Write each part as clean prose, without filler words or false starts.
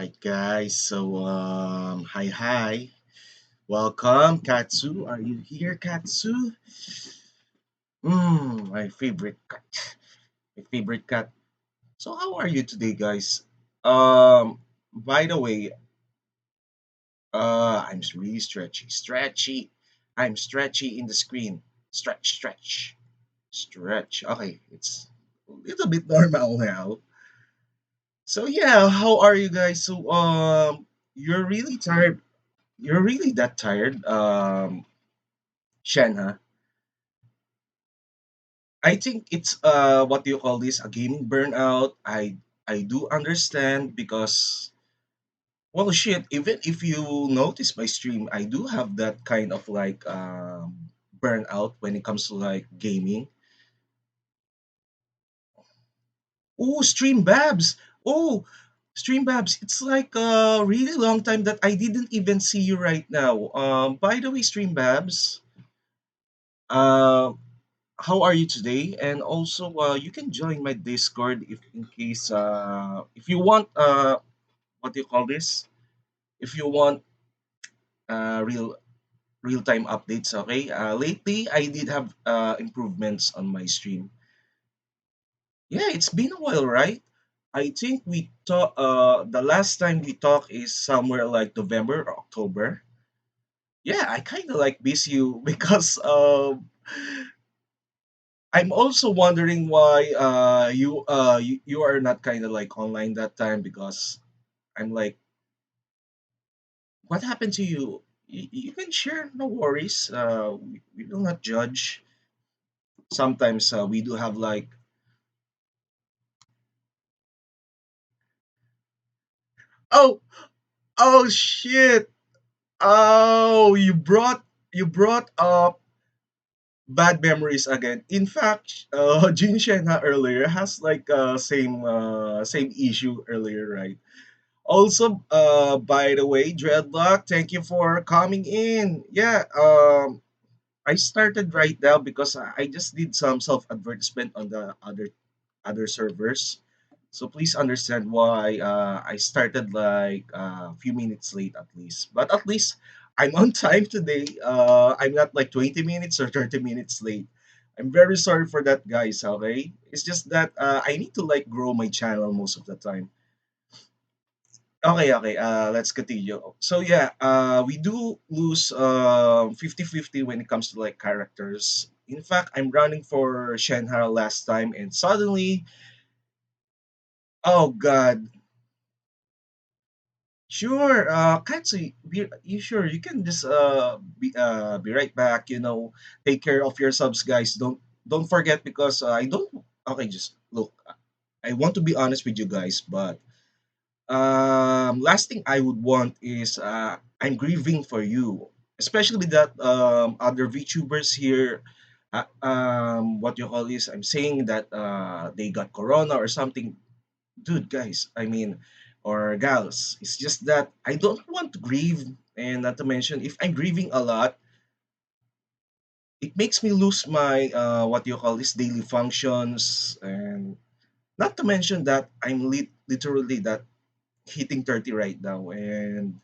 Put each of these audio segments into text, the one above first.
Right, guys. Hi, hi. Welcome, Katsu. Are you here, Katsu? My favorite cat. My favorite cat. So, how are you today, guys? By the way, I'm really stretchy. I'm stretchy in the screen. Stretch. Okay, it's a little bit normal now. So yeah, how are you guys? You're really tired. You're really that tired, Shen, huh? I think it's what do you call this? A gaming burnout. I do understand because well shit, even if you notice my stream, I do have that kind of like burnout when it comes to like gaming. Oh, stream babs. Oh, stream babs. It's like a really long time that I didn't even see you right now. By the way, stream babs. Um how are you today? And also, you can join my Discord if in case if you want what do you call this? If you want real time updates, okay? Lately, I did have improvements on my stream. Yeah, it's been a while, right? I think we talk. The last time we talked is somewhere like November or October. Yeah, I kind of like miss you because I'm also wondering why you are not kind of like online that time because I'm like, what happened to you? You can share, no worries. We will not judge. Sometimes we do have like, oh, oh shit, oh you brought up bad memories again. In fact, Jin Shenha earlier has like same issue earlier, right? Also, by the way, Dreadlock, thank you for coming in. Yeah, I started right now because I just did some self advertisement on the other servers. So please understand why I started like a few minutes late at least. But at least I'm on time today. I'm not like 20 minutes or 30 minutes late. I'm very sorry for that, guys. Okay, it's just that I need to like grow my channel most of the time. Okay, let's continue. So yeah, we do lose 50-50 when it comes to like characters. In fact, I'm running for Shenhara last time and suddenly, oh god, sure, Katsu, you sure you can just be right back, take care of your subs, guys. Don't forget because I don't okay, just look, I want to be honest with you guys, but last thing I would want is I'm grieving for you, especially that other VTubers here. What you call this? I'm saying that they got corona or something, dude, guys. I mean, or gals. It's just that I don't want to grieve, and not to mention if I'm grieving a lot, it makes me lose my what you call this daily functions, and not to mention that I'm literally that hitting 30 right now and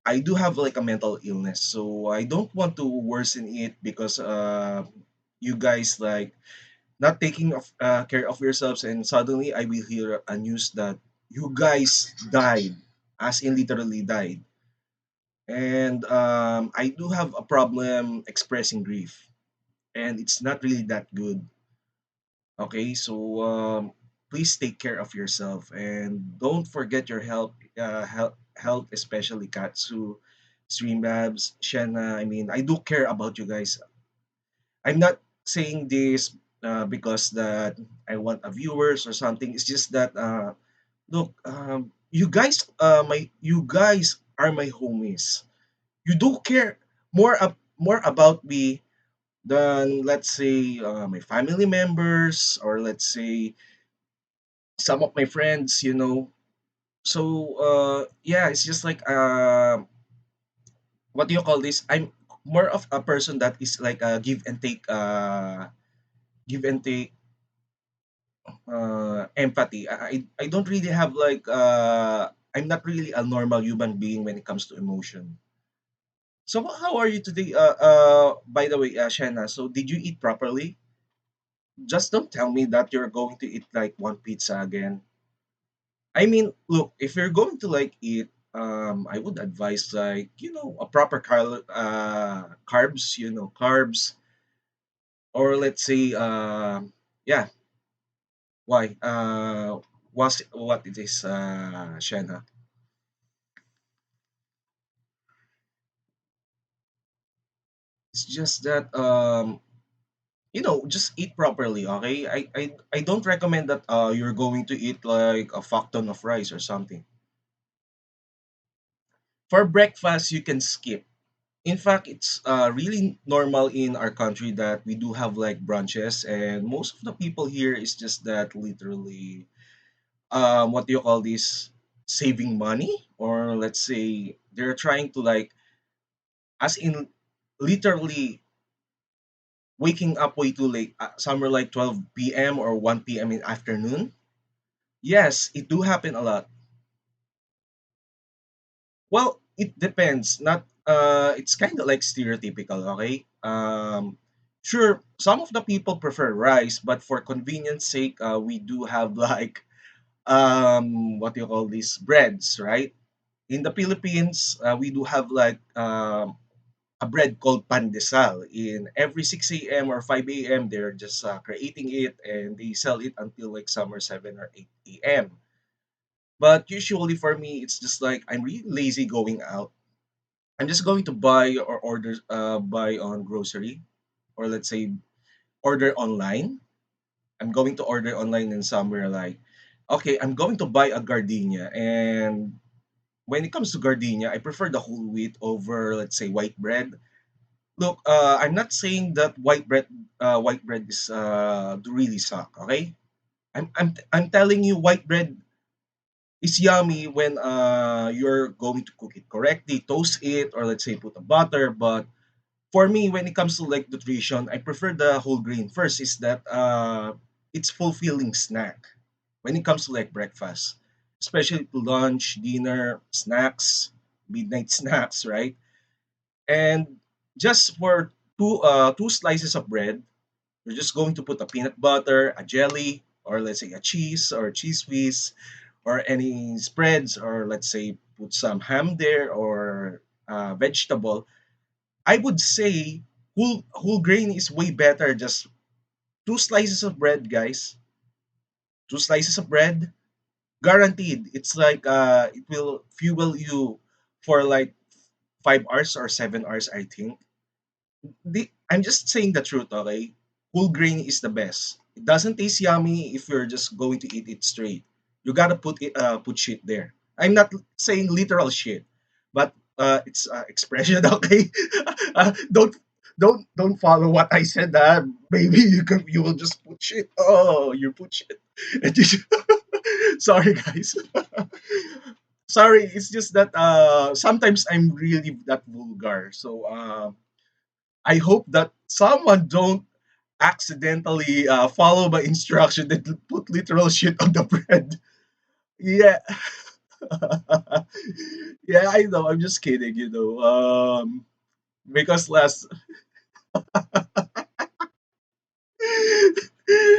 I do have like a mental illness, so I don't want to worsen it because you guys like not taking care of yourselves, and suddenly I will hear a news that you guys died, as in literally died, and I do have a problem expressing grief, and it's not really that good. Okay, so please take care of yourself and don't forget your health, especially Katsu, Stream Labs, Shenna. I mean, I do care about you guys. I'm not saying this because that I want a viewers or something. It's just that look, you guys are my homies. You do care more about me than let's say my family members or let's say some of my friends, So yeah, it's just like what do you call this? I'm more of a person that is like a give and take empathy. I don't really have like I'm not really a normal human being when it comes to emotion. So how are you today? By the way, Shanna, so did you eat properly? Just don't tell me that you're going to eat like one pizza again. I mean, look, if you're going to like eat, I would advise like a proper carbs, carbs, or let's say, yeah, why? What it is, Shanna? It's just that just eat properly, okay? I don't recommend that you're going to eat like a fuck ton of rice or something. For breakfast, you can skip. In fact, it's really normal in our country that we do have like brunches, and most of the people here is just that literally, what do you call this? Saving money, or let's say they're trying to like, as in, literally waking up way too late, somewhere like 12 p.m. or 1 p.m. in afternoon. Yes, it do happen a lot. Well, it depends. Not it's kind of like stereotypical, okay? Sure, some of the people prefer rice, but for convenience sake, we do have like what do you call these breads, right? In the Philippines, we do have like a bread called pandesal. In every 6 a.m. or 5 a.m., they're just creating it and they sell it until like summer 7 or 8 a.m. But usually for me, it's just like I'm really lazy going out. I'm just going to buy or order buy on grocery, or let's say order online. I'm going to order online in somewhere like, okay, I'm going to buy a gardenia, and when it comes to gardenia, I prefer the whole wheat over, let's say, white bread. Look, I'm not saying that white bread is do really suck. Okay, I'm telling you, white bread is yummy when you're going to cook it correctly, toast it, or let's say put a butter. But for me, when it comes to like nutrition, I prefer the whole grain. First is that it's fulfilling snack when it comes to like breakfast, especially to lunch, dinner, snacks, midnight snacks, right? And just for two slices of bread, you're just going to put a peanut butter, a jelly, or let's say a cheese or cheese whiz, or any spreads, or let's say put some ham there or vegetable. I would say whole grain is way better. Just two slices of bread, guys. Two slices of bread, guaranteed. It's like it will fuel you for like 5 hours or 7 hours, I think. I'm just saying the truth, okay? Whole grain is the best. It doesn't taste yummy if you're just going to eat it straight. You gotta put shit there. I'm not saying literal shit, but it's expression, okay? Don't follow what I said. Maybe you will just put shit. Oh, you put shit. Sorry, guys. Sorry, it's just that sometimes I'm really that vulgar. So I hope that someone don't accidentally follow my instruction that put literal shit on the bread. Yeah. Yeah, I know. I'm just kidding. Because last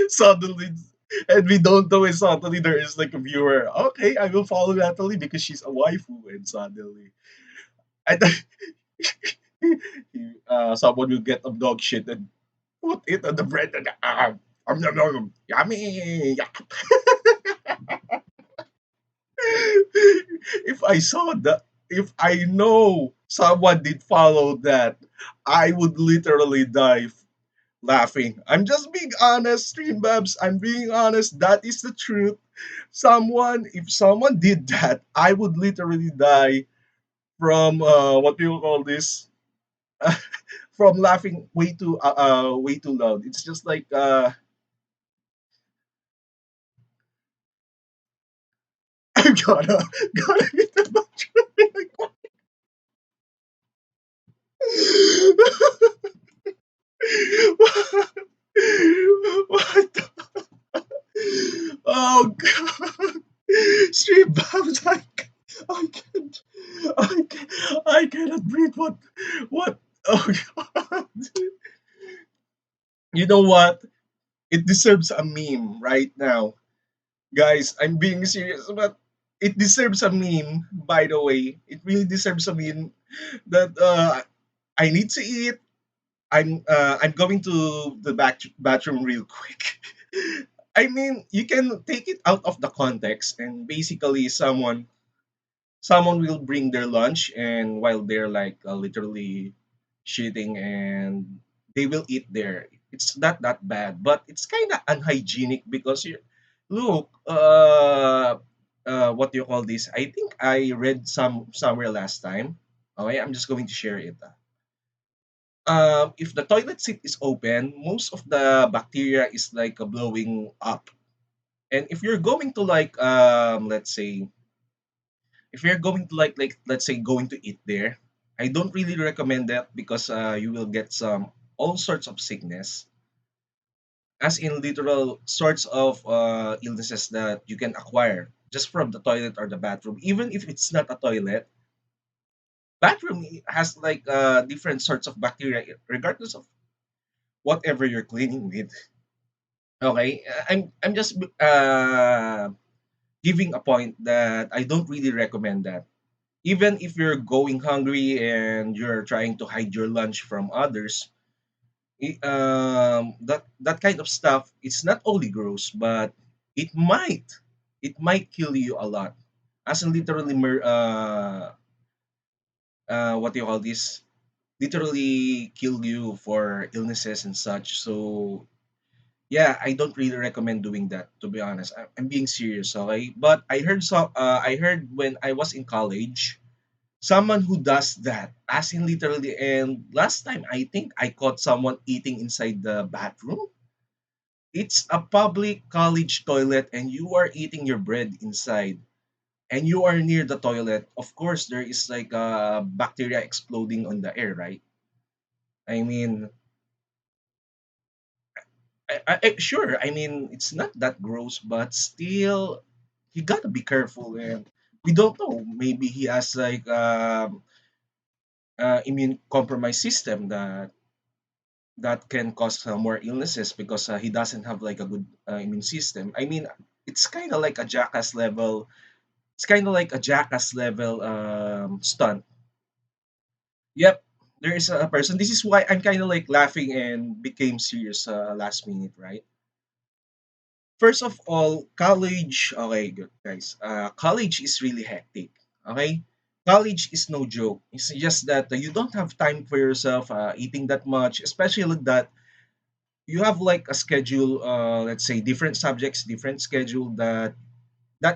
suddenly, and we don't know, and suddenly there is like a viewer. Okay, I will follow Natalie because she's a waifu, and suddenly, and someone will get a dog shit and put it on the bread and nom, nom, nom, yummy. If I saw that, if I know someone did follow that, I would literally die laughing. I'm just being honest, stream babs. I'm being honest. That is the truth. If someone did that, I would literally die from what do you call this? From laughing way too loud. It's just like I'm gonna get the bathroom. what? Oh god. Street bombs. I can't. I cannot breathe. What? Oh god. You know what? It deserves a meme right now. Guys, I'm being serious, but it deserves a meme, by the way. It really deserves a meme that I need to eat. I'm going to the bathroom real quick. I mean, you can take it out of the context and basically someone will bring their lunch and while they're like literally shitting and they will eat there. It's not that bad, but it's kind of unhygienic because you look what do you call this? I think I read somewhere last time. Okay, I'm just going to share it. If the toilet seat is open, most of the bacteria is like blowing up. And if you're going to like let's say if you're going to like let's say going to eat there, I don't really recommend that because you will get some all sorts of sickness, as in literal sorts of illnesses that you can acquire just from the toilet or the bathroom. Even if it's not a toilet, bathroom has like different sorts of bacteria regardless of whatever you're cleaning with. Okay, I'm just giving a point that I don't really recommend that. Even if you're going hungry and you're trying to hide your lunch from others, that kind of stuff, it's not only gross, but it might it might kill you a lot, as in literally what do you call this, literally kill you for illnesses and such. So yeah, I don't really recommend doing that, to be honest. I'm being serious, okay? But I heard when I was in college, someone who does that, as in literally, and last time I think I caught someone eating inside the bathroom. It's a public college toilet and you are eating your bread inside and you are near the toilet. Of course, there is like bacteria exploding on the air, right? I mean, sure. I mean, it's not that gross, but still, you gotta be careful. And we don't know. Maybe he has like immune compromised system that can cause more illnesses because he doesn't have like a good immune system. I mean, it's kind of like a jackass level. It's kind of like a jackass level stunt. Yep, there is a person. This is why I'm kind of like laughing and became serious last minute, right? First of all, college. Okay, good guys. College is really hectic. Okay, college is no joke. It's just that you don't have time for yourself eating that much, especially that you have like a schedule. Let's say different subjects, different schedule that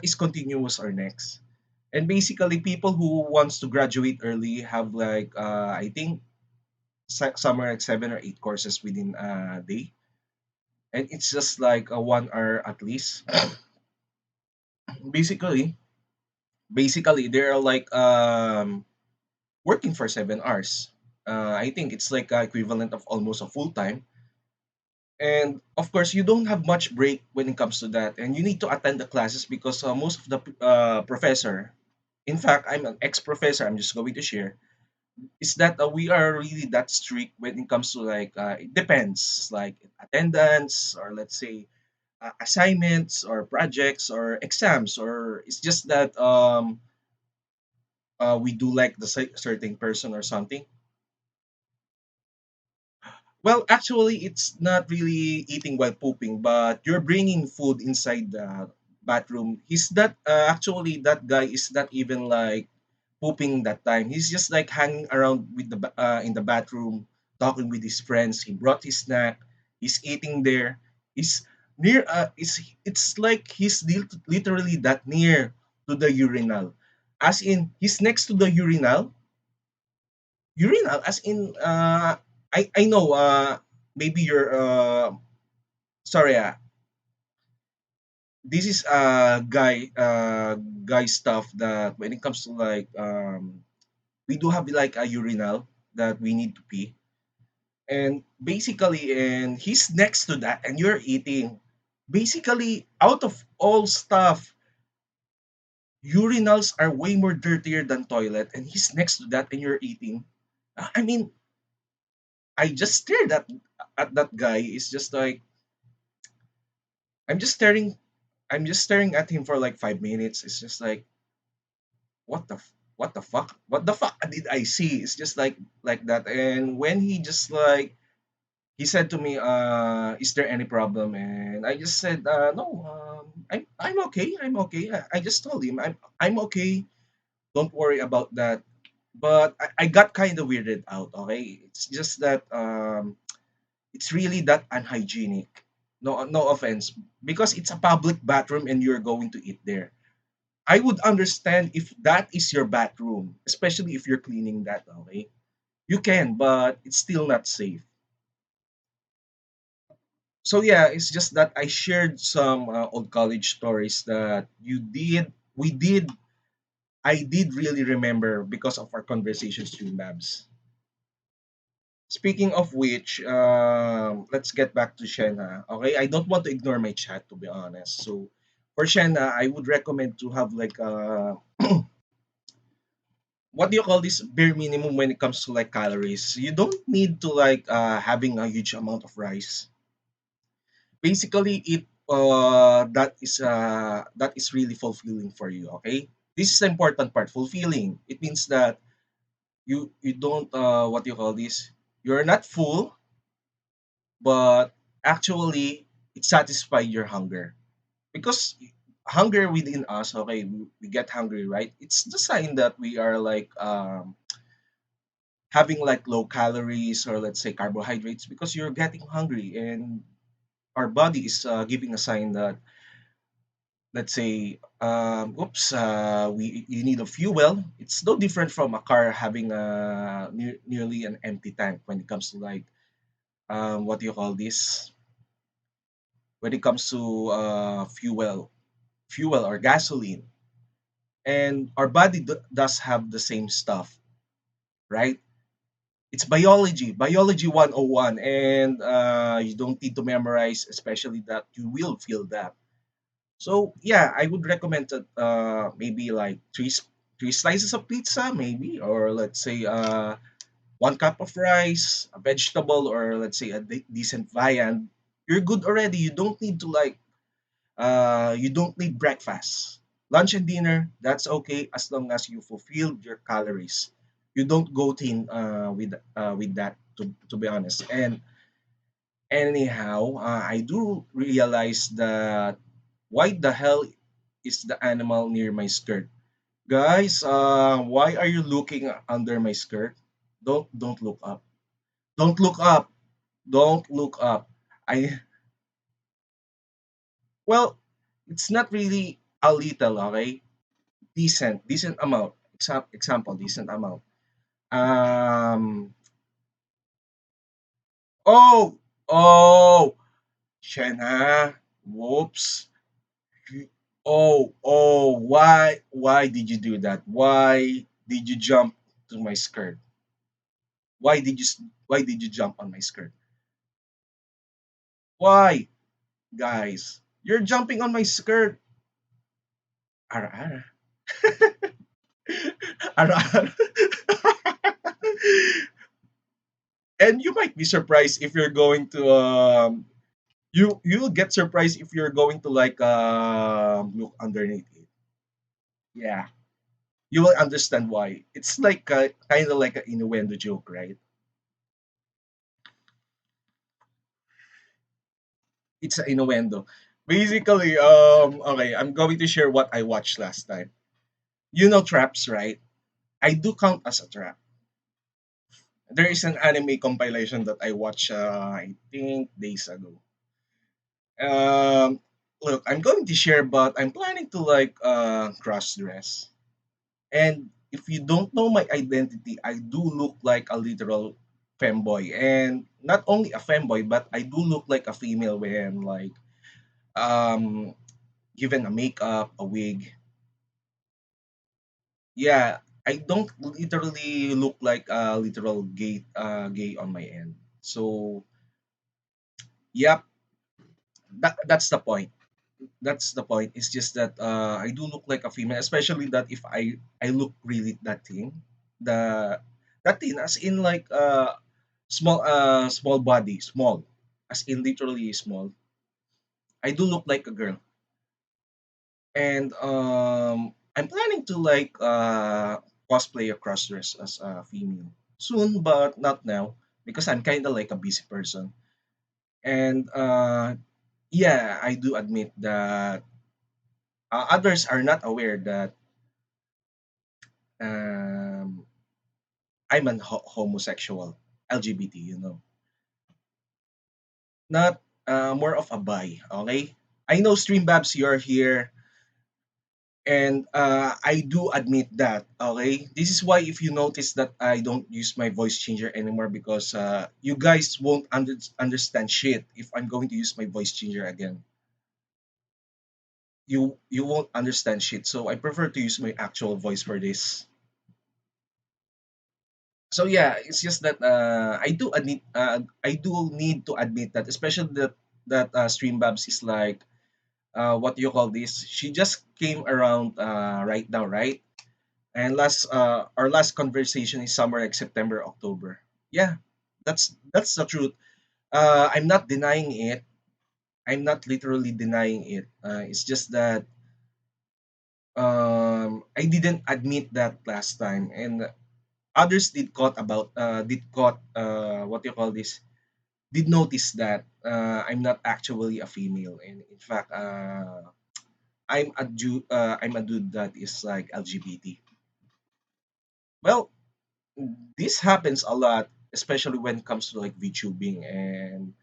is continuous or next. And basically, people who wants to graduate early have like I think somewhere like 7 or 8 courses within a day, and it's just like a 1 hour at least. basically basically they're like working for 7 hours. I think it's like equivalent of almost a full time. And of course you don't have much break when it comes to that, and you need to attend the classes because most of the professor, in fact I'm an ex-professor, I'm just going to share, is that we are really that strict when it comes to like it depends like attendance or let's say assignments or projects or exams, or it's just that we do like the certain person or something. Well, actually, it's not really eating while pooping, but you're bringing food inside the bathroom. He's not actually, that guy is not even like pooping that time. He's just like hanging around with in the bathroom, talking with his friends. He brought his snack. He's eating there. He's near. It's like he's literally that near to the urinal, as in he's next to the urinal, as in I know maybe you're sorry, this is guy stuff that when it comes to like we do have like a urinal that we need to pee, and basically and he's next to that and you're eating. Basically, out of all stuff, urinals are way more dirtier than toilet, and he's next to that, and you're eating. I mean, I just stared at that guy. It's just like I'm just staring. I'm just staring at him for like 5 minutes. It's just like what the fuck? What the fuck did I see? It's just like that. And when he just like he said to me, is there any problem? And I just said, no, I'm okay. I'm okay. I just told him I'm okay. Don't worry about that. But I got kind of weirded out. Okay, it's just that it's really that unhygienic. No offense, because it's a public bathroom and you're going to eat there. I would understand if that is your bathroom, especially if you're cleaning that. Okay, you can, but it's still not safe. So yeah, it's just that I shared some old college stories that I did really remember because of our conversations during Babs. Speaking of which, let's get back to Shenna. Okay, I don't want to ignore my chat to be honest. So for Shenna, I would recommend to have like what do you call this bare minimum when it comes to like calories. You don't need to like having a huge amount of rice. Basically it that is really fulfilling for you. Okay, this is the important part. Fulfilling, it means that you don't what do you call this, you're not full, but actually it satisfies your hunger. Because hunger within us, okay, we get hungry, right? It's the sign that we are like having like low calories or let's say carbohydrates, because you're getting hungry and our body is giving a sign that, let's say, oops, we you need a fuel. It's no different from a car having nearly an empty tank when it comes to like what do you call this, when it comes to fuel or gasoline. And our body does have the same stuff, right? It's biology 101, and you don't need to memorize, especially that you will feel that. So yeah, I would recommend that maybe like three slices of pizza, maybe, or let's say 1 cup of rice, a vegetable, or let's say a decent viand. You're good already. You don't need to like you don't need breakfast, lunch and dinner. That's okay as long as you fulfilled your calories. You don't go thin with that. To be honest, and anyhow, I do realize that why the hell is the animal near my skirt? Guys, why are you looking under my skirt? Don't look up. Don't look up. Don't look up. I well, it's not really a little, okay? Decent amount. Example, decent amount. Um oh, oh, Shanna. Whoops. Why did you do that? Why did you jump to my skirt? Why did you jump on my skirt? Why, guys? You're jumping on my skirt. Ara ara. Ara ara. And you might be surprised if you're going to you'll get surprised if you're going to like look underneath it. Yeah. You will understand why. It's like kind of like an innuendo joke, right? It's an innuendo. Basically, okay, I'm going to share what I watched last time. You know traps, right? I do count as a trap. There is an anime compilation that I watched, I think, days ago. Um, Look, I'm going to share, but I'm planning to like cross dress. And if you don't know my identity, I do look like a literal femboy, and not only a femboy, but I do look like a female when like um given a makeup, a wig. Yeah, I don't literally look like a literal gay on my end. So, yep, That's the point. That's the point. It's just that I do look like a female, especially that if I look really that thin, the that thin as in like small body, small, as in literally small. I do look like a girl, and I'm planning to like cosplay a cross dress as a female soon, but not now because I'm kind of like a busy person. And yeah, I do admit that others are not aware that um, I'm an homosexual, LGBT, not more of a bi. Okay, I know Stream Babs, you're here, and I do admit that. Okay, this is why if you notice that I don't use my voice changer anymore because you guys won't understand shit if I'm going to use my voice changer again. You won't understand shit, so I prefer to use my actual voice for this. So yeah, it's just that I do need to admit that, especially that Stream Babs is like what you call this. She just came around right now, right? And last our last conversation is somewhere like September, October. Yeah, that's the truth. I'm not denying it. I'm not literally denying it. It's just that I didn't admit that last time, and others did caught what you call this, did notice that I'm not actually a female, and in fact, I'm a dude that is like LGBT. Well, this happens a lot, especially when it comes to like VTubing and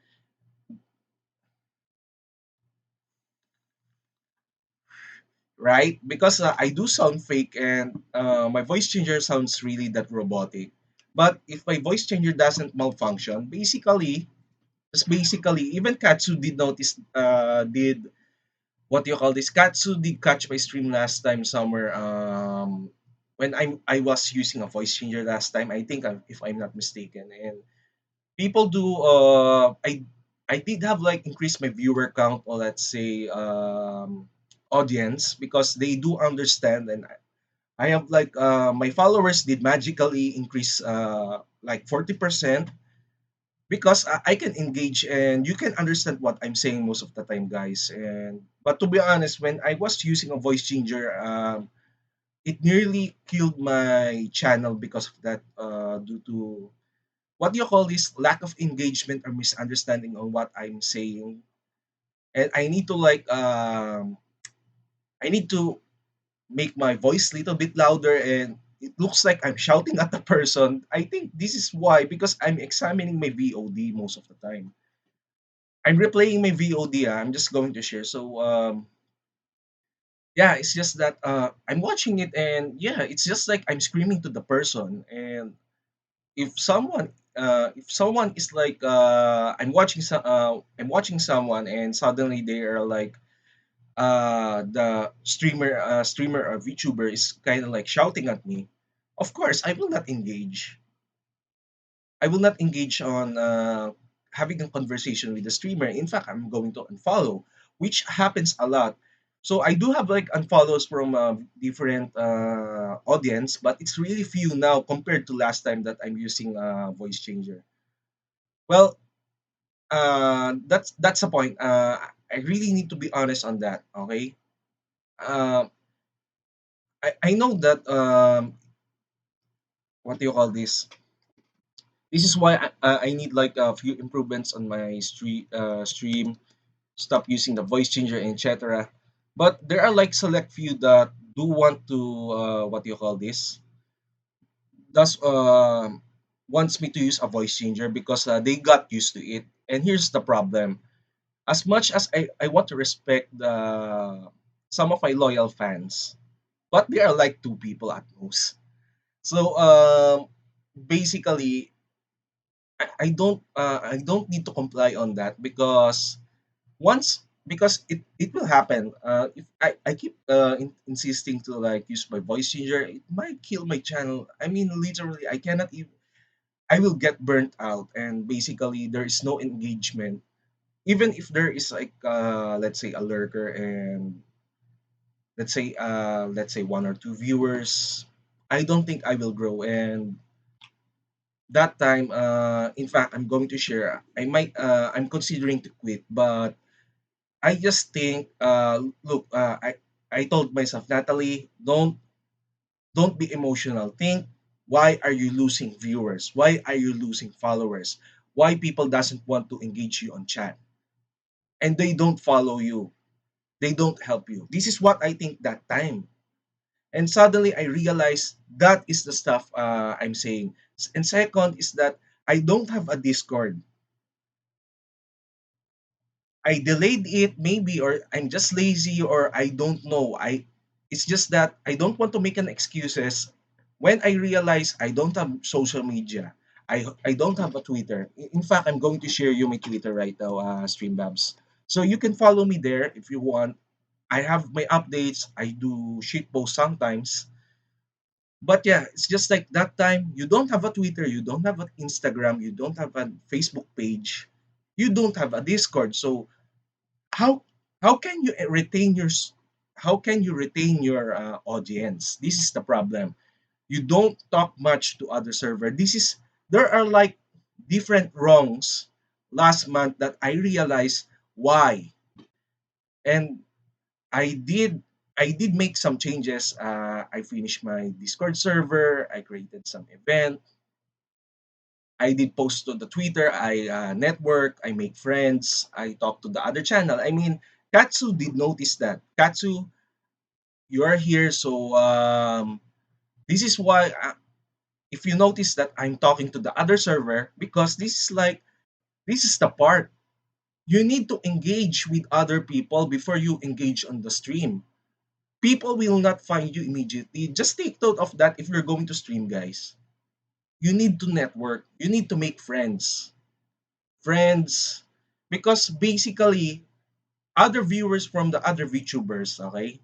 right because I do sound fake and my voice changer sounds really that robotic. But if my voice changer doesn't malfunction, basically even Katsu did notice did what do you call this? Katsu did catch my stream last time somewhere. When I was using a voice changer last time, I think if I'm not mistaken, and people do. I did have like increased my viewer count or let's say audience because they do understand, and I have like my followers did magically increase like 40% because I can engage and you can understand what I'm saying most of the time, guys. And but to be honest, when I was using a voice changer, it nearly killed my channel because of that. Due to what do you call this lack of engagement or misunderstanding on what I'm saying, and I need to make my voice a little bit louder and. It looks like I'm shouting at the person. I think this is why because I'm examining my VOD most of the time. I'm replaying my VOD. I'm just going to share. So yeah, it's just that I'm watching it and yeah, it's just like I'm screaming to the person. And if someone is like I'm watching someone and suddenly they are like the streamer or VTuber is kind of like shouting at me. Of course, I will not engage. I will not engage on having a conversation with the streamer. In fact, I'm going to unfollow, which happens a lot. So I do have like unfollows from different audience, but it's really few now compared to last time that I'm using voice changer. Well, that's the point. I really need to be honest on that. Okay, uh, I know that what do you call this? This is why I need like a few improvements on my stream, stop using the voice changer, etc. But there are like select few that do want to what do you call this? Does wants me to use a voice changer because they got used to it. And here's the problem: as much as I want to respect some of my loyal fans, but they are like two people at most. So basically, I don't need to comply on that because once because it will happen if I keep insisting to like use my voice changer, it might kill my channel. I mean literally I cannot even I will get burnt out and basically there is no engagement. even if there is like let's say a lurker and let's say one or two viewers, I don't think I will grow. And that time, in fact, I'm going to share. I'm considering to quit, but I just think, look, I told myself, Natalie, don't be emotional. Think, why are you losing viewers? Why are you losing followers? Why people doesn't want to engage you on chat and they don't follow you? They don't help you. This is what I think that time. And suddenly I realized that is the stuff I'm saying. And second is that I don't have a Discord. I delayed it maybe, or I'm just lazy, or I don't know. It's just that I don't want to make an excuses. When I realize I don't have social media, I don't have a Twitter. In fact, I'm going to share you my Twitter right now, Streambabs. So you can follow me there if you want. I have my updates. I do shit posts sometimes. But yeah, it's just like that time you don't have a Twitter, you don't have an Instagram, you don't have a Facebook page, you don't have a Discord. So how how can you retain how can you retain your audience? This is the problem. You don't talk much to other server. There are like different wrongs last month that I realized why. And I did make some changes. I finished my Discord server, I created some event, I did post to the Twitter, I network, I make friends, I talk to the other channel. I mean, Katsu did notice that. Katsu, you are here, so this is why. If you notice that I'm talking to the other server, because this is the part you need to engage with other people before you engage on the stream. People will not find you immediately. Just take note of that if you're going to stream, guys. You need to network. You need to make friends. Friends, because basically other viewers from the other VTubers, okay,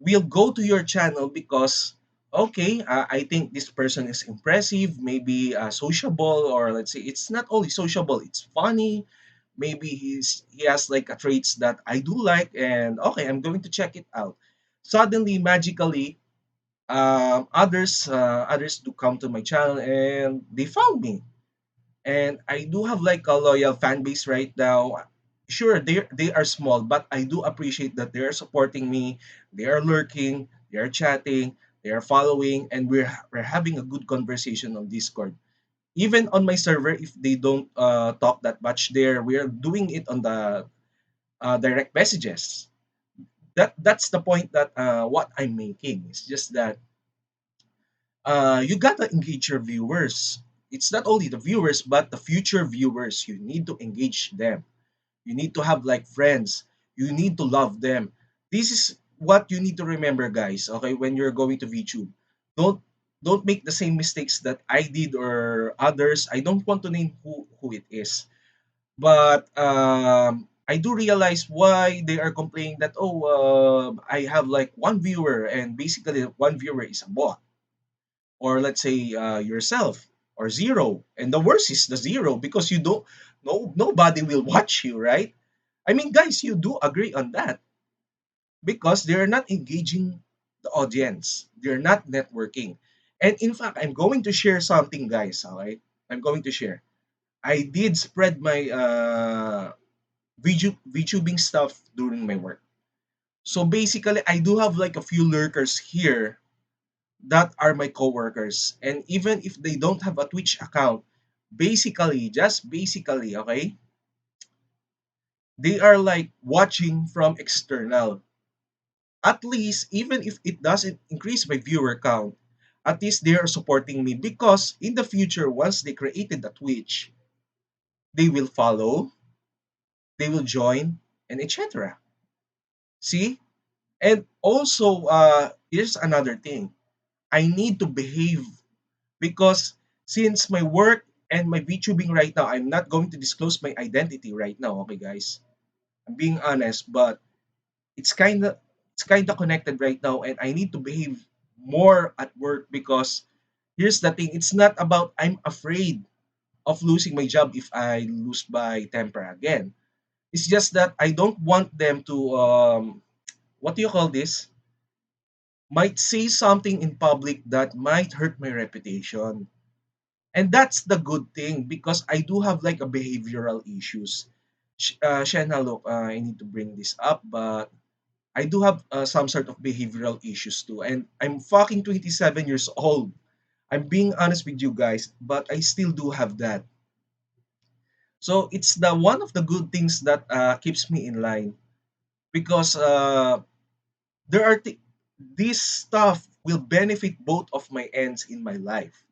will go to your channel because okay, I think this person is impressive, maybe sociable, or let's say it's not only sociable, it's funny. Maybe he has like a traits that I do like, and okay, I'm going to check it out. Suddenly, magically, others do come to my channel and they found me, and I do have like a loyal fan base right now. Sure, they are small, but I do appreciate that they are supporting me. They are lurking, they are chatting, they are following, and we're having a good conversation on Discord. Even on my server, if they don't talk that much there, we are doing it on the direct messages. That's the point that what I'm making. It's just that you gotta engage your viewers. It's not only the viewers, but the future viewers. You need to engage them. You need to have like friends. You need to love them. This is what you need to remember, guys. Okay, when you're going to VTube, don't don't make the same mistakes that I did or others. I don't want to name who it is, but I do realize why they are complaining that I have like one viewer and basically one viewer is a bot, or let's say yourself, or zero, and the worst is the zero because you don't no nobody will watch you, right? I mean, guys, you do agree on that because they're not engaging the audience, they're not networking. And in fact, I'm going to share something, guys. All right, I'm going to share. I did spread my VTubing stuff during my work. So basically, I do have like a few lurkers here that are my coworkers. And even if they don't have a Twitch account, basically, just basically, okay, they are like watching from external. At least, even if it doesn't increase my viewer count, at least they are supporting me because in the future, once they created the Twitch, they will follow, they will join, and etc. See? And also, here's another thing. I need to behave because since my work and my VTubing right now, I'm not going to disclose my identity right now, okay, guys? I'm being honest, but it's kind of it's kind of connected right now, and I need to behave more at work because here's the thing: it's not about I'm afraid of losing my job if I lose by temper again. It's just that I don't want them to what do you call this? Might say something in public that might hurt my reputation. And that's the good thing because I do have like a behavioral issues. Shanna, look, I need to bring this up, but I do have some sort of behavioral issues too. And I'm fucking 27 years old. I'm being honest with you guys, but I still do have that. So it's the one of the good things that keeps me in line because there are this stuff will benefit both of my ends in my life.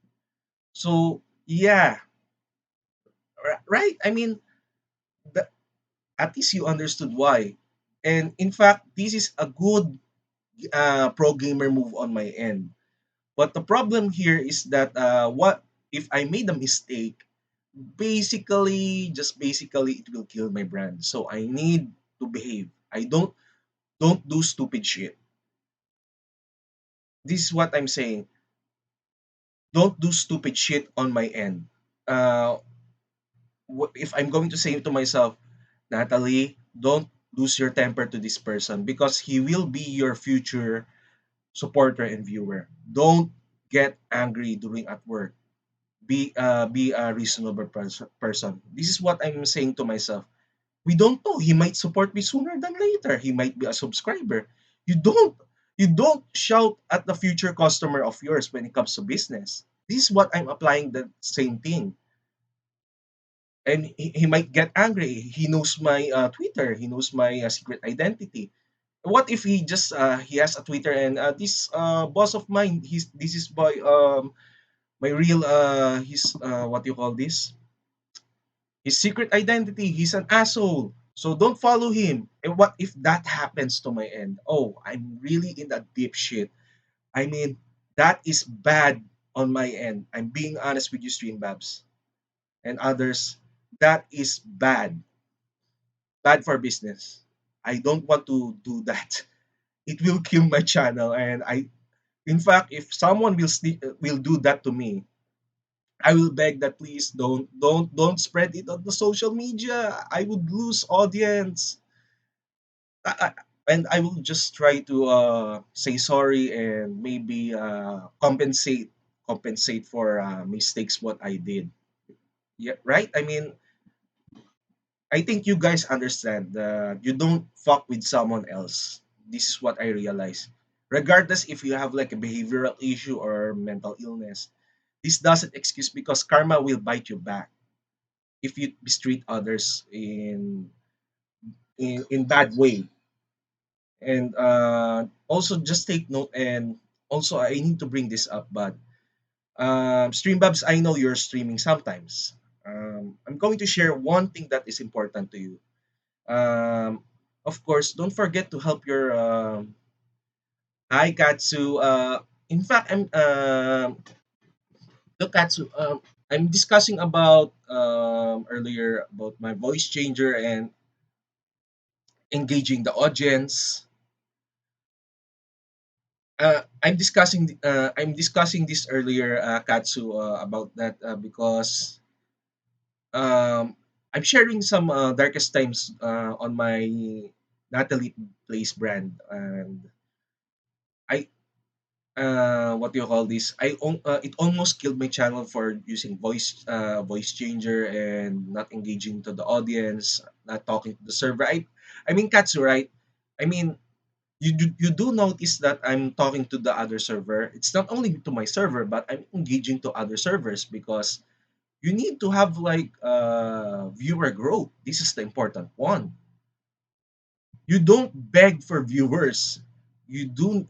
So yeah, right. I mean, the, at least you understood why. And in fact, this is a good pro gamer move on my end. But the problem here is that what if I made a mistake? Basically, it will kill my brand. So I need to behave. I don't do stupid shit. This is what I'm saying. Don't do stupid shit on my end. Uh, if I'm going to say to myself, Natalie, don't lose your temper to this person because he will be your future supporter and viewer. Don't get angry during at work. Be a reasonable person. This is what I'm saying to myself. We don't know. He might support me sooner than later. He might be a subscriber. You don't you don't shout at the future customer of yours when it comes to business. This is what I'm applying the same thing. And he might get angry. He knows my Twitter. He knows my secret identity. What if he just he has a Twitter and this boss of mine, he's this is by my real his what do you call this? His secret identity. He's an asshole. So don't follow him. And what if that happens to my end? Oh, I'm really in a deep shit. I mean, that is bad on my end. I'm being honest with you, Stream Babs and others. That is bad. Bad for business. I don't want to do that. It will kill my channel. And in fact, if someone will do that to me, I will beg that please don't spread it on the social media. I would lose audience. I, and I will just try to say sorry and maybe compensate for mistakes what I did. Yeah, right. I mean, I think you guys understand that you don't fuck with someone else. This is what I realize. Regardless if you have like a behavioral issue or mental illness, this doesn't excuse because karma will bite you back if you mistreat others in bad way. And also just take note and also I need to bring this up, but streambabs, I know you're streaming sometimes. I'm going to share one thing that is important to you. Um, of course, don't forget to help your hi Katsu. In fact, look Katsu. I'm discussing about earlier about my voice changer and engaging the audience. I'm discussing this earlier, Katsu, about that because I'm sharing some darkest times on my Natalie Place brand, and I what do you call this? It almost killed my channel for using voice changer and not engaging to the audience, not talking to the server. I mean Katsu, right? I mean you do notice that I'm talking to the other server. It's not only to my server, but I'm engaging to other servers because you need to have like viewer growth. This is the important one. You don't beg for viewers. You do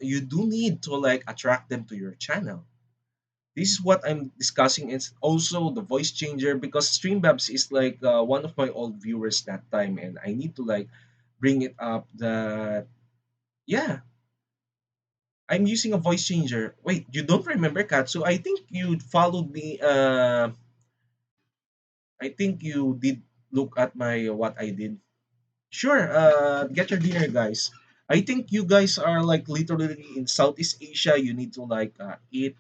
need to like attract them to your channel. This is what I'm discussing. It's also the voice changer because Streambabs is like one of my old viewers that time, and I need to like bring it up that yeah, I'm using a voice changer. Wait, you don't remember Katsu? I think you followed me. I think you did look at my what I did. Sure. Get your dinner, guys. I think you guys are like literally in Southeast Asia. You need to like eat.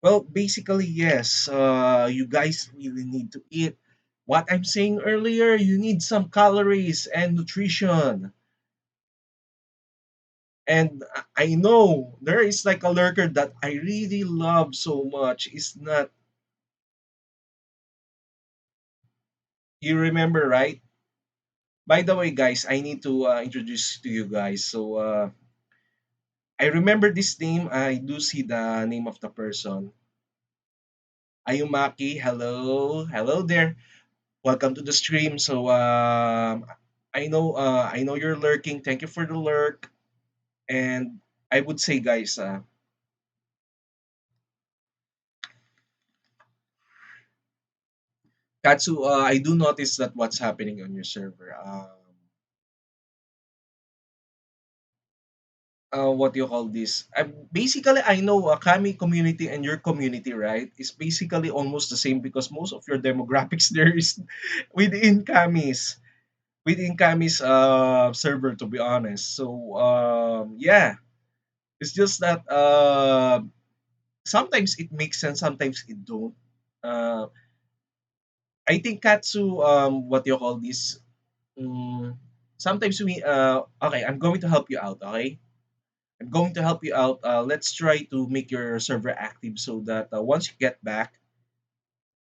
Well, basically, yes. You guys really need to eat. What I'm saying earlier, you need some calories and nutrition. And I know there is like a lurker that I really love so much. It's not, you remember, right? By the way, guys, I need to introduce to you guys. So I remember this name. I do see the name of the person. Ayumaki, hello, hello there. Welcome to the stream. So I know you're lurking. Thank you for the lurk. And I would say, guys, Katsu, I do notice that what's happening on your server. What do you call this? Basically, I know Kami community and your community, right, is basically almost the same because most of your demographics there is within Kami's server, to be honest. So yeah, it's just that sometimes it makes sense, sometimes it don't. Uh, I think Katsu, what do you call this? Mm, sometimes okay, I'm going to help you out. Okay, I'm going to help you out. Let's try to make your server active so that once you get back,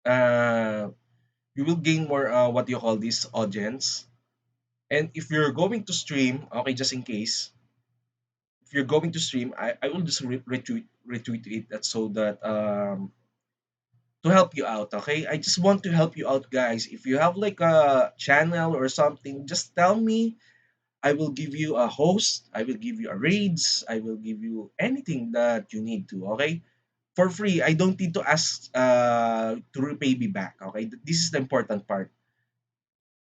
uh, you will gain more, what do you call this, audience. And if you're going to stream, okay, just in case, if you're going to stream, I will just retweet it that so that to help you out. Okay, I just want to help you out, guys. If you have like a channel or something, just tell me. I will give you a host. I will give you a raids. I will give you anything that you need to. Okay, for free. I don't need to ask to repay me back. Okay, this is the important part.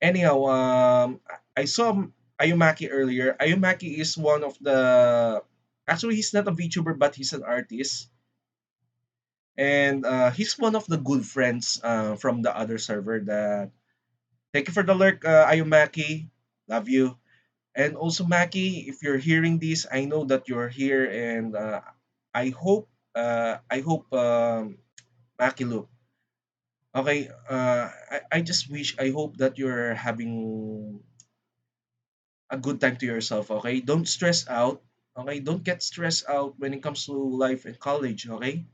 Anyhow, I saw Ayumaki earlier. Ayumaki is one of the, actually he's not a VTuber but he's an artist, and he's one of the good friends from the other server. That thank you for the lurk, Ayumaki. Love you. And also Maki, if you're hearing this, I know that you're here, and I hope Maki, look. Okay, I just wish, I hope that you're having a good time to yourself, okay? Don't stress out, okay? Don't get stressed out when it comes to life and college, okay?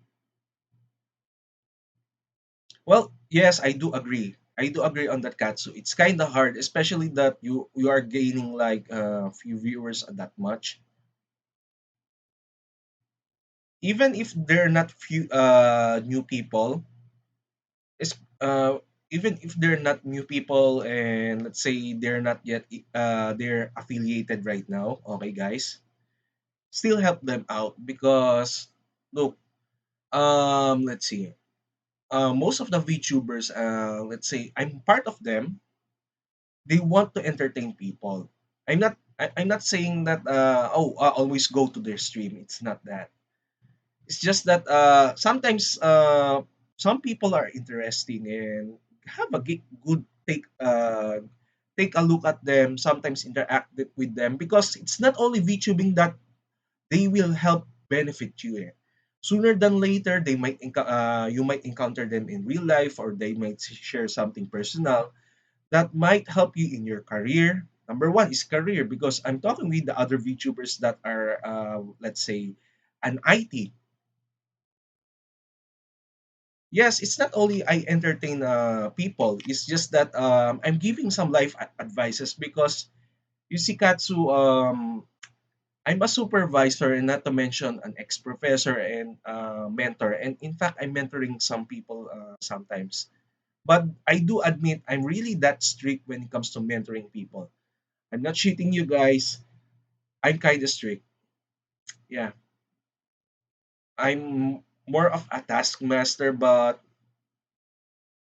Well, yes, I do agree. I do agree on that, Katsu. It's kind of hard, especially that you are gaining like a few viewers that much. Even if they're not few new people, is even if they're not new people, and let's say they're not yet they're affiliated right now, okay, guys, still help them out because look, let's see, most of the VTubers, let's say I'm part of them, they want to entertain people. I'm not saying that always go to their stream. It's not that. It's just that sometimes some people are interesting and have a good take a look at them, sometimes interact with them, because it's not only VTubing that they will help benefit you. Eh. Sooner than later, you might encounter them in real life, or they might share something personal that might help you in your career. Number one is career, because I'm talking with the other VTubers that are, let's say, an IT. Yes, it's not only I entertain people. It's just that I'm giving some life advices because you see, Katsu, I'm a supervisor, and not to mention an ex-professor and mentor. And in fact, I'm mentoring some people sometimes. But I do admit I'm really that strict when it comes to mentoring people. I'm not cheating you guys. I'm kind of strict. Yeah, I'm more of a taskmaster, but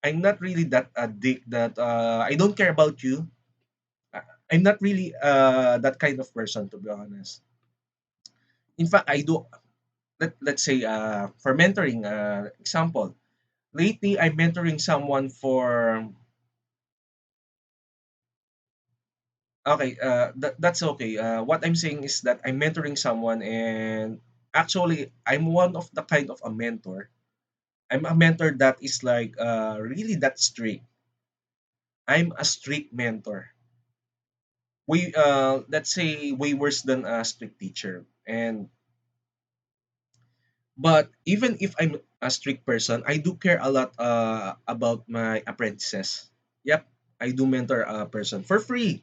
I'm not really that a dick that I don't care about you. I'm not really that kind of person, to be honest. In fact, I do. Let's say for mentoring, example. Lately, I'm mentoring someone for. Okay, that's okay. What I'm saying is that I'm mentoring someone, and actually, I'm one of the kind of a mentor. I'm a mentor that is like really that strict. I'm a strict mentor. Way let's say way worse than a strict teacher. And but even if I'm a strict person, I do care a lot about my apprentices. Yep, I do mentor a person for free.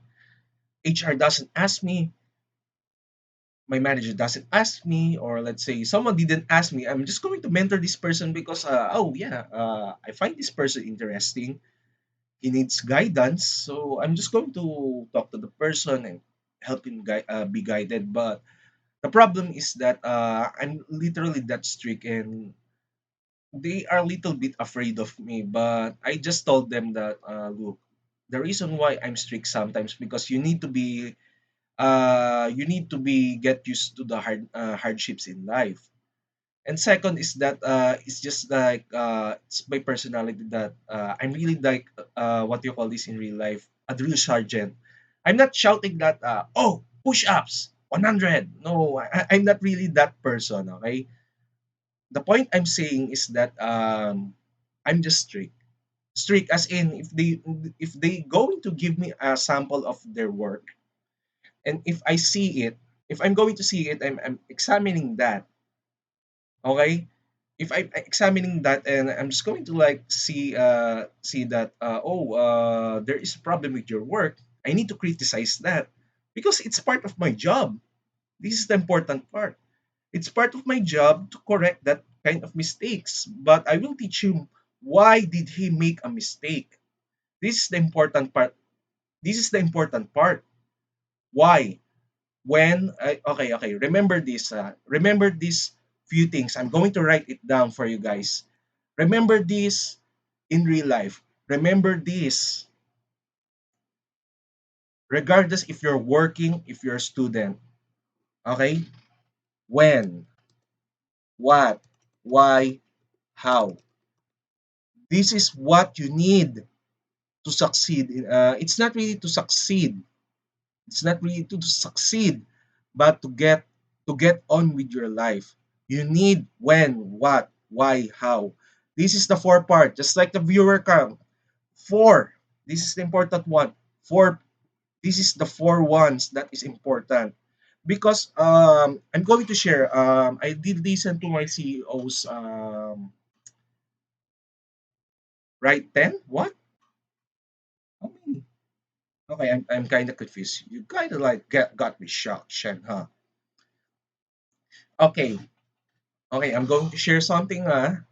HR doesn't ask me, my manager doesn't ask me, or let's say someone didn't ask me. I'm just going to mentor this person because oh yeah, I find this person interesting. He needs guidance, so I'm just going to talk to the person and help him be guided. But the problem is that I'm literally that strict, and they are a little bit afraid of me. But I just told them that look, the reason why I'm strict sometimes because you need to be get used to the hardships in life. And second is that it's just like it's my personality that I'm really like what you call this in real life, a drill sergeant. I'm not shouting that oh, push-ups 100. No, I'm not really that person. Okay, the point I'm saying is that I'm just strict. Strict as in if they going to give me a sample of their work, and if I see it, if I'm going to see it, I'm examining that. Okay, if I'm examining that and I'm just going to like see that there is a problem with your work, I need to criticize that because it's part of my job. This is the important part. It's part of my job to correct that kind of mistakes, but I will teach you why did he make a mistake. This is the important part. This is the important part. Why? Okay, remember these few things. I'm going to write it down for you guys. Remember this in real life. Remember this regardless if you're working, if you're a student. Okay? When, what, why, how. This is what you need to succeed. It's not really to succeed. It's not really to succeed, but to get on with your life. You need when, what, why, how. This is the four part, just like the viewer count. Four. This is the important one. Four. This is the four ones that is important. Because I'm going to share. I did listen to my CEO's right 10. What? How many? Okay, I'm kind of confused. You kind of like got me shocked, Shen, huh? Okay, okay, I'm going to share something. I'm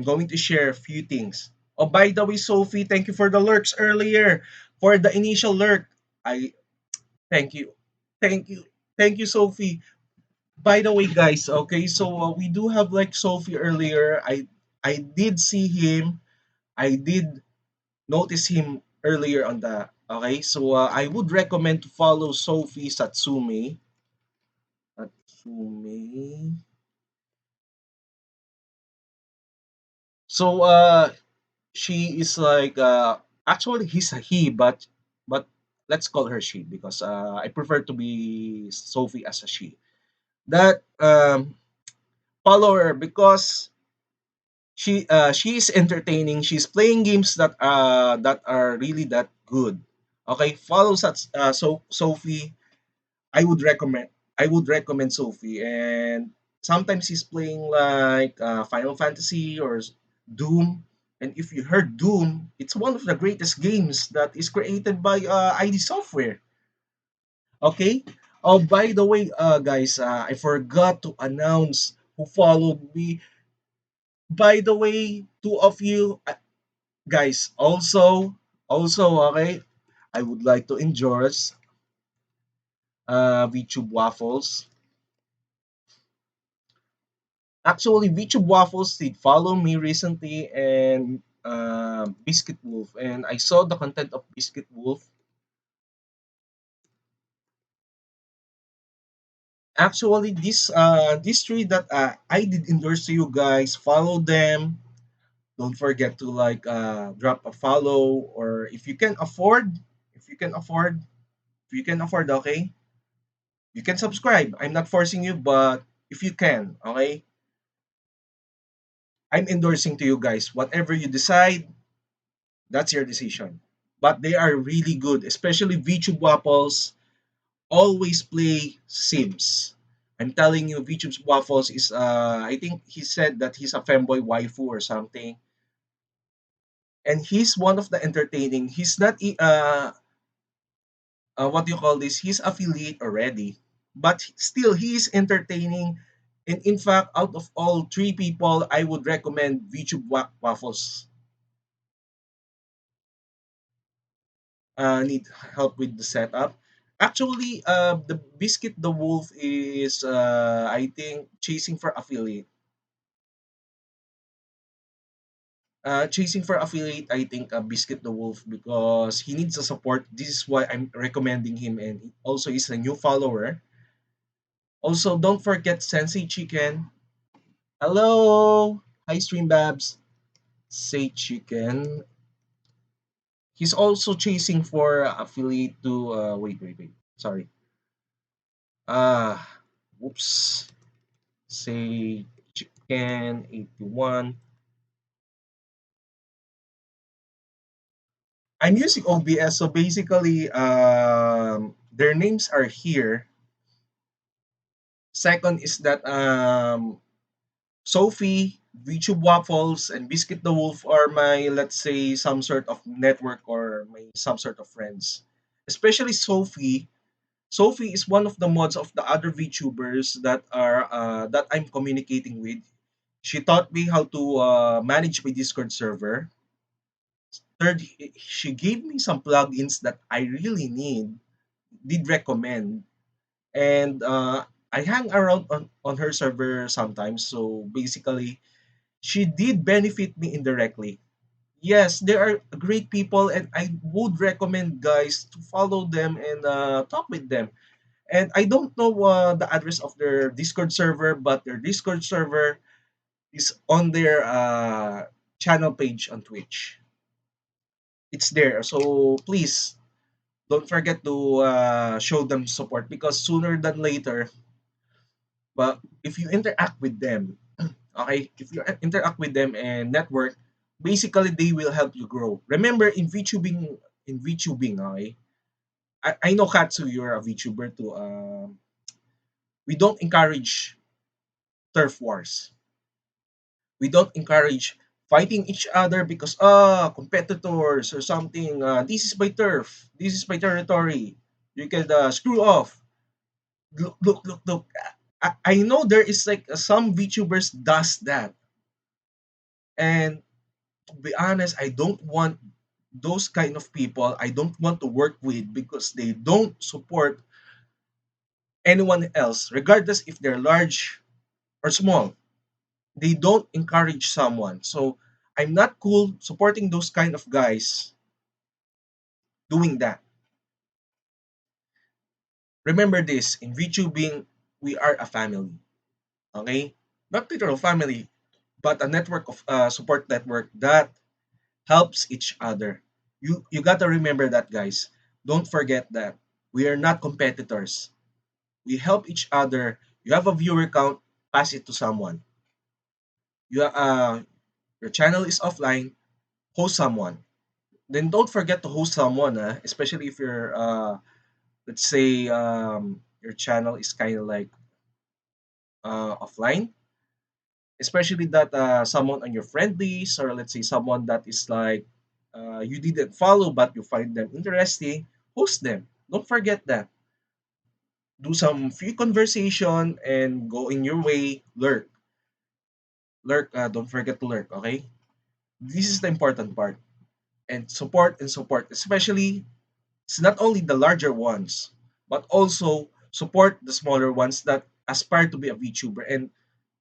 going to share a few things. Oh, by the way, Sophie, thank you for the lurks earlier. For the initial lurk, I thank you, thank you, thank you, Sophie. By the way, guys, okay, so we do have like Sophie earlier. I did see him. I did notice him earlier on the. Okay, so I would recommend to follow Sophie Satsume. Satsume. So she is like actually he's a he, but let's call her she because I prefer to be Sophie as a she. That follow her because she is entertaining. She's playing games that are really that good. Okay, follow such Sophie. I would recommend I would recommend Sophie, and sometimes he's playing like Final Fantasy or Doom. And if you heard Doom, it's one of the greatest games that is created by ID Software. Okay. Oh, by the way, guys, I forgot to announce who followed me. By the way, two of you, guys, also, okay, I would like to endorse VTube Waffles. Actually, VTube Waffles did follow me recently and Biscuit Wolf, and I saw the content of Biscuit Wolf. Actually, these three that I did endorse to you guys, follow them. Don't forget to like drop a follow, or if you can afford, if you can afford, if you can afford, okay, you can subscribe. I'm not forcing you, but if you can, okay, I'm endorsing to you guys. Whatever you decide, that's your decision. but they are really good, especially VTube Waffles. Always play Sims. I'm telling you, VTube Waffles is I think he said that he's a femboy waifu or something, and he's one of the entertaining. He's not what do you call this? He's affiliate already, but still he is entertaining. And in fact, out of all three people, I would recommend VTube Waffles. Need help with the setup. Actually, the Biscuit the Wolf is, I think, chasing for affiliate. Chasing for affiliate, I think, Biscuit the Wolf, because he needs a support. This is why I'm recommending him, and also he's a new follower. Also, don't forget Sensei Chicken. Hello, hi Stream Babs. Say Chicken. He's also chasing for affiliate to. Wait. Sorry. Ah, whoops. Say Chicken 81. I'm using OBS, so basically, their names are here. Second is that Sophie, VTube Waffles, and Biscuit the Wolf are my, let's say, some sort of network or my some sort of friends. Especially Sophie. Sophie is one of the mods of the other VTubers that I'm communicating with. She taught me how to manage my Discord server. Third, she gave me some plugins that I really did recommend, and I hang around on her server sometimes. So basically, she did benefit me indirectly. Yes, they are great people, and I would recommend guys to follow them and talk with them. And I don't know the address of their Discord server, but their Discord server is on their channel page on Twitch. It's there. So please don't forget to show them support, because sooner than later, but if you interact with them, okay, if you interact with them and network, basically they will help you grow. Remember, in VTubing, okay, I know Katsu, you're a VTuber too. We don't encourage turf wars. We don't encourage fighting each other because competitors or something. This is my turf. This is my territory. You can screw off. Look. I know there is like some VTubers does that, and to be honest, I don't want those kind of people. I don't want to work with, because they don't support anyone else, regardless if they're large or small. They don't encourage someone. So I'm not cool supporting those kind of guys doing that. Remember this, in VTubing, we are a family. Okay? Not literal family, but a network of support network that helps each other. You gotta remember that, guys. Don't forget that we are not competitors. We help each other. You have a viewer count, pass it to someone. Your channel is offline, host someone. Then don't forget to host someone, especially if you're let's say your channel is kind of like offline, especially that someone on your friend list, or let's say someone that is like you didn't follow but you find them interesting, host them. Don't forget that. Do some free conversation and go in your way. Lurk. Don't forget to lurk. Okay, this is the important part. And support, especially it's not only the larger ones, but also support the smaller ones that aspire to be a VTuber. And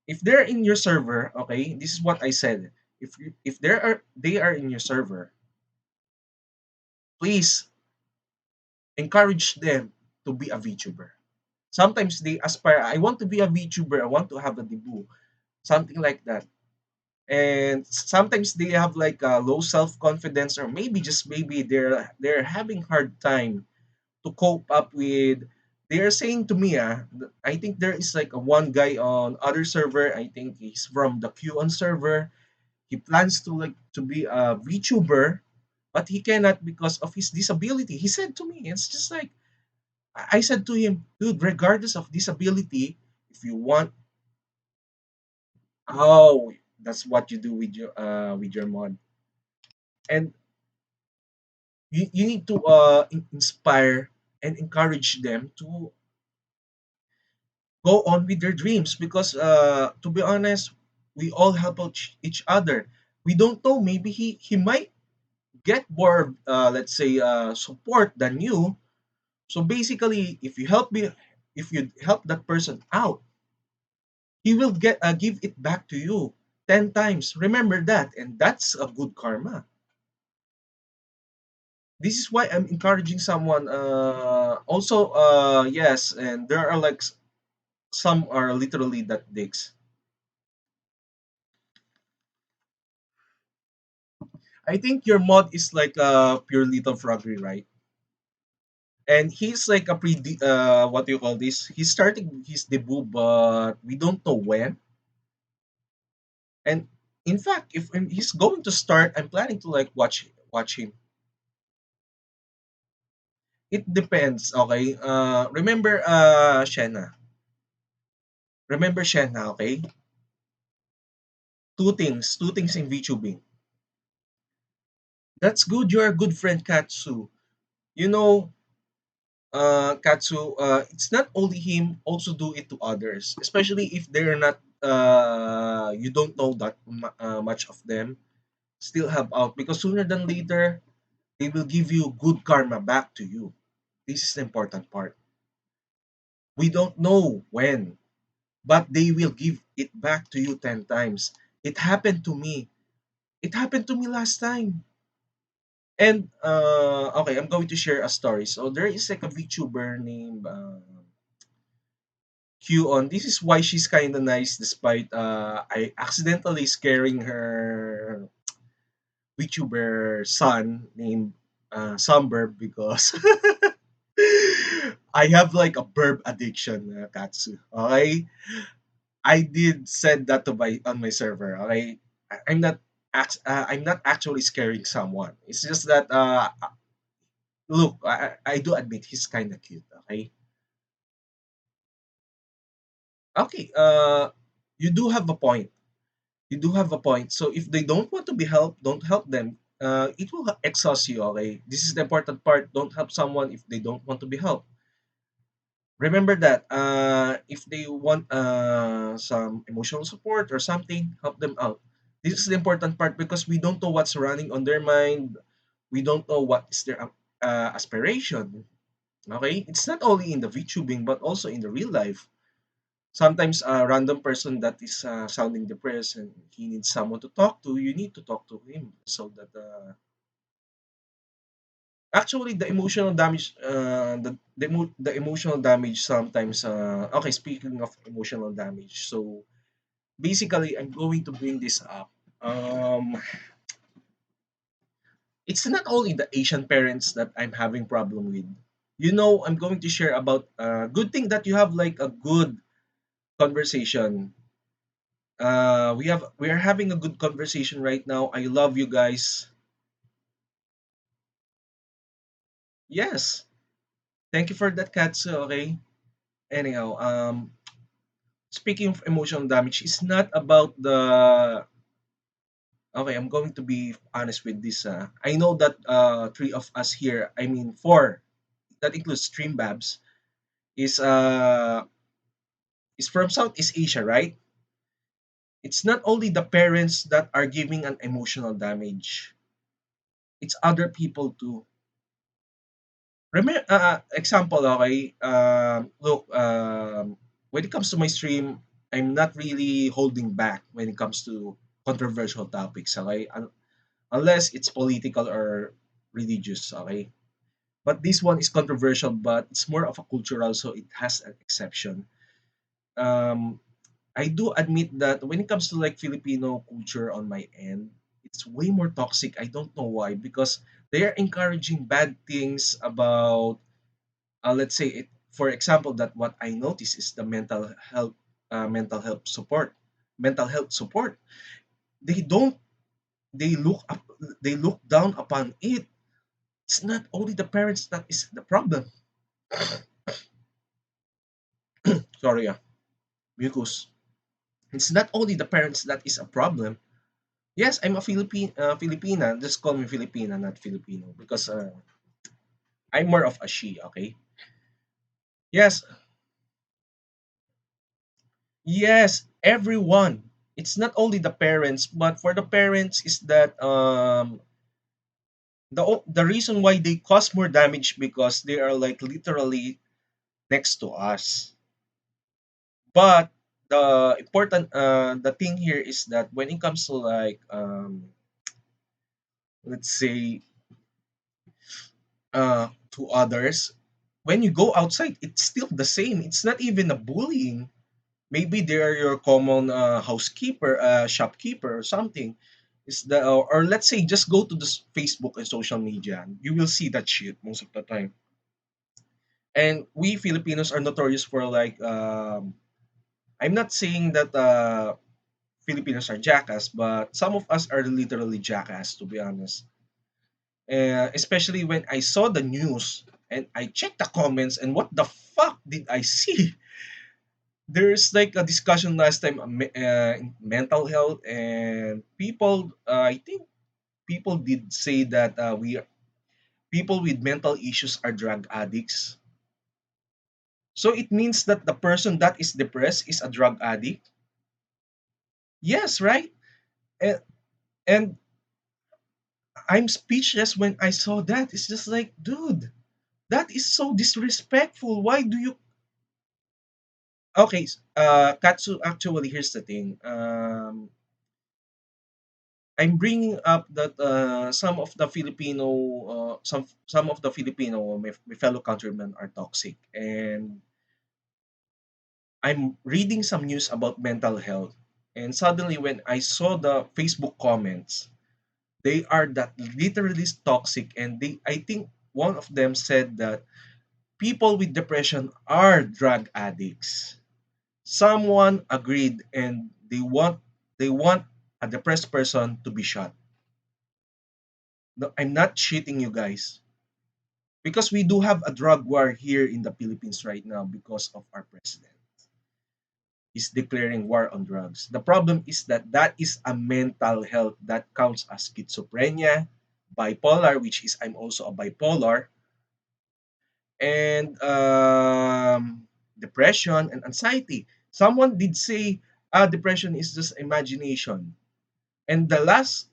if they're in your server, okay, this is what I said. If they are in your server, please encourage them to be a VTuber. Sometimes they aspire, I want to be a VTuber, I want to have a debut, something like that. And sometimes they have like a low self confidence, or maybe just maybe they're having hard time to cope up with. They're saying to me, I think there is like a one guy on other server. I think he's from the QAnon server. He plans to like to be a VTuber, but he cannot because of his disability. He said to me, it's just like I said to him, dude, regardless of disability, if you want, oh, that's what you do with your mod, and you need to inspire and encourage them to go on with their dreams because to be honest, we all help out each other. We don't know, maybe he might get more let's say support than you. So basically, if you help that person out, he will get give it back to you 10 times. Remember that, and that's a good karma. This is why I'm encouraging someone also yes, and there are like some are literally that dicks. I think your mod is like pure little froggery, right? And he's like a pre what do you call this, he's starting his debut but we don't know when. And in fact, if he's going to start, I'm planning to like watch him. It depends, okay? Remember Shenna. Remember Shenna, okay? Two things in VTubing. That's good. You're a good friend, Katsu. You know, Katsu, it's not only him, also do it to others, especially if they're not, you don't know that much of them. Still help out because sooner than later, they will give you good karma back to you. This is the important part. We don't know when, but they will give it back to you 10 times. It happened to me. It happened to me last time. And okay, I'm going to share a story. So there is like a VTuber named Q on. This is why she's kind of nice despite I accidentally scaring her VTuber son named Sunburb because I have like a burb addiction, Katsu. Okay, I did said that to my on my server. Okay, I'm not I'm not actually scaring someone. It's just that look, I do admit he's kind of cute. Okay, okay. You do have a point. You do have a point. So if they don't want to be helped, don't help them. It will exhaust you. Okay, this is the important part. Don't help someone if they don't want to be helped. Remember that if they want some emotional support or something, help them out. This is the important part because we don't know what's running on their mind. We don't know what is their aspiration. Okay, it's not only in the VTubing but also in the real life. Sometimes a random person that is sounding depressed and he needs someone to talk to, you need to talk to him so that actually the emotional damage the emotional damage sometimes okay, speaking of emotional damage, so basically I'm going to bring this up. um it's not only the Asian parents that I'm having problem with. I'm going to share about good thing that you have like a good conversation. We are having a good conversation right now. I love you guys. Yes, thank you for that, Katsu. Okay, anyhow, speaking of emotional damage, it's not about the. Okay, I'm going to be honest with this. I know that three of us here, I mean four, that includes Stream Babs, is is from Southeast Asia, right? It's not only the parents that are giving an emotional damage; it's other people too. Remember, example, okay? Look, when it comes to my stream, I'm not really holding back when it comes to controversial topics, okay? Unless it's political or religious, okay? But this one is controversial, but it's more of a cultural, so it has an exception. Um, I do admit that when it comes to like Filipino culture on my end, it's way more toxic. I don't know why, because they are encouraging bad things about let's say it, for example, that what I notice is the mental health support. Mental health support, they don't they look up they look down upon it. It's not only the parents that is the problem. Sorry, mucus. It's not only the parents that is a problem. Yes, I'm a Filipina. Just call me Filipina, not Filipino, because I'm more of a she. Okay. Yes, yes, everyone. It's not only the parents, but for the parents is that the reason why they cause more damage because they are like literally next to us. But the thing here is that when it comes to like let's say to others, when you go outside, it's still the same. It's not even a bullying. Maybe they are your common housekeeper, shopkeeper, or something. Is the or let's say just go to this Facebook and social media, and you will see that shit most of the time. And we Filipinos are notorious for like I'm not saying that Filipinos are jackass, but some of us are literally jackass to be honest. Especially when I saw the news and I checked the comments and what the fuck did I see? There's like a discussion last time in mental health and people. I think people did say that we people with mental issues are drug addicts. So it means that the person that is depressed is a drug addict. Yes, right. And, and I'm speechless when I saw that. It's just like, dude, that is so disrespectful. Why do you? Okay, Katsu. Actually, here's the thing. I'm bringing up that some of the Filipino my fellow countrymen are toxic, and I'm reading some news about mental health, and suddenly when I saw the Facebook comments, they are that literally toxic, and they I think one of them said that people with depression are drug addicts. Someone agreed, and they want a depressed person to be shot. No, I'm not cheating you guys because we do have a drug war here in the Philippines right now because of our president. He's declaring war on drugs. The problem is that that is a mental health that counts as schizophrenia, bipolar, which is I'm also a bipolar, and depression and anxiety. Someone did say, depression is just imagination. And the last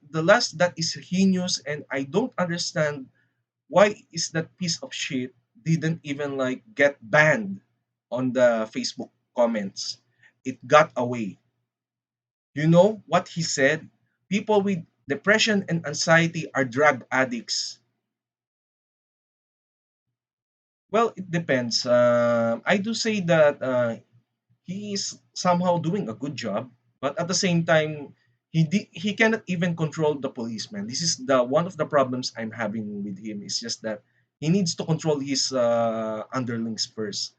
that is heinous, and I don't understand why is that piece of shit didn't even like get banned on the Facebook comments. It got away. You know what he said? People with depression and anxiety are drug addicts. Well, it depends. I do say that he is somehow doing a good job, but at the same time, he cannot even control the policeman. This is the one of the problems I'm having with him. It's just that he needs to control his underlings first.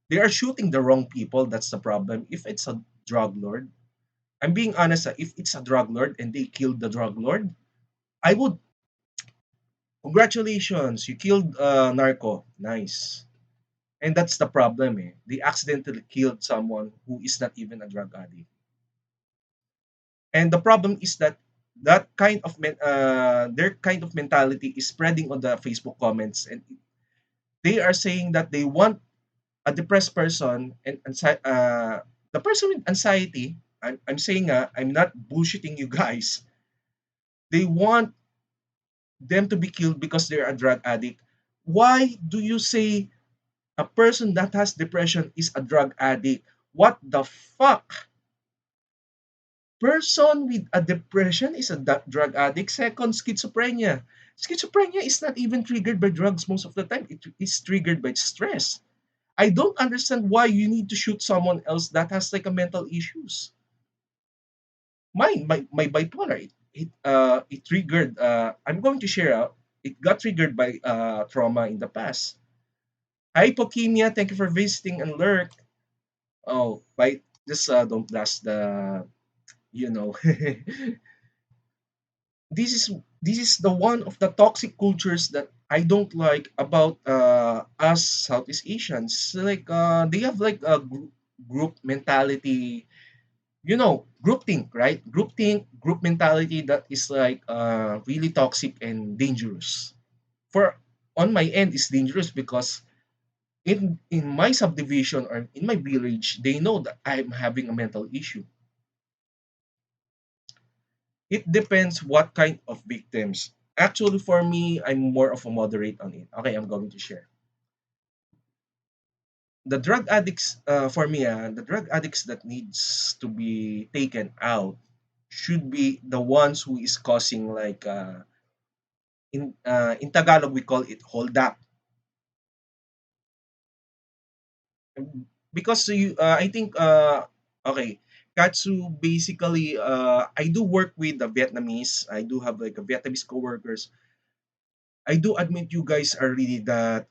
They are shooting the wrong people. That's the problem. If it's a drug lord, I'm being honest. If it's a drug lord and they killed the drug lord, I would congratulations. You killed narco. Nice. And that's the problem. They accidentally killed someone who is not even a drug addict. And the problem is that their kind of mentality is spreading on the Facebook comments, and they are saying that they want a depressed person and the person with anxiety. I'm saying I'm not bullshitting you guys. They want them to be killed because they're a drug addict. Why do you say a person that has depression is a drug addict? What the fuck? Person with a depression is a drug addict. Second, schizophrenia. Schizophrenia is not even triggered by drugs most of the time. It is triggered by stress. I don't understand why you need to shoot someone else that has like a mental issues. Mine, my bipolar, it triggered. I'm going to share. It got triggered by trauma in the past. Hypokemia. Thank you for visiting and lurk. Oh, by just don't blast the. You know, this is This is the one of the toxic cultures that I don't like about us Southeast Asians. Like they have like a group mentality, you know, group think, right? Group think, group mentality that is like really toxic and dangerous. For on my end is dangerous because in my subdivision or in my village, they know that I'm having a mental issue. It depends what kind of victims. Actually, for me, I'm more of a moderate on it. Okay, I'm going to share. The drug addicts, for me, the drug addicts that needs to be taken out should be the ones who is causing like in Tagalog we call it hold up because you I think okay, Katsu basically I do work with the Vietnamese. I do have like a Vietnamese coworkers. I do admit you guys are really that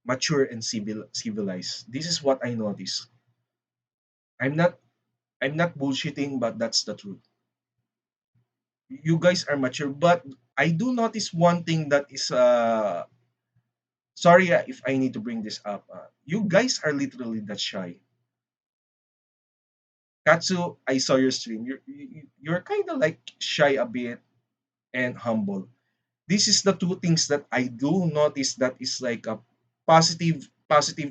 mature and civilized. This is what I notice. I'm not I'm not bullshitting, but that's the truth. You guys are mature, but I do notice one thing that is sorry if I need to bring this up. You guys are literally that shy. Katsu, I saw your stream. You're kind of like shy a bit and humble. This is the two things that I do notice that is like a positive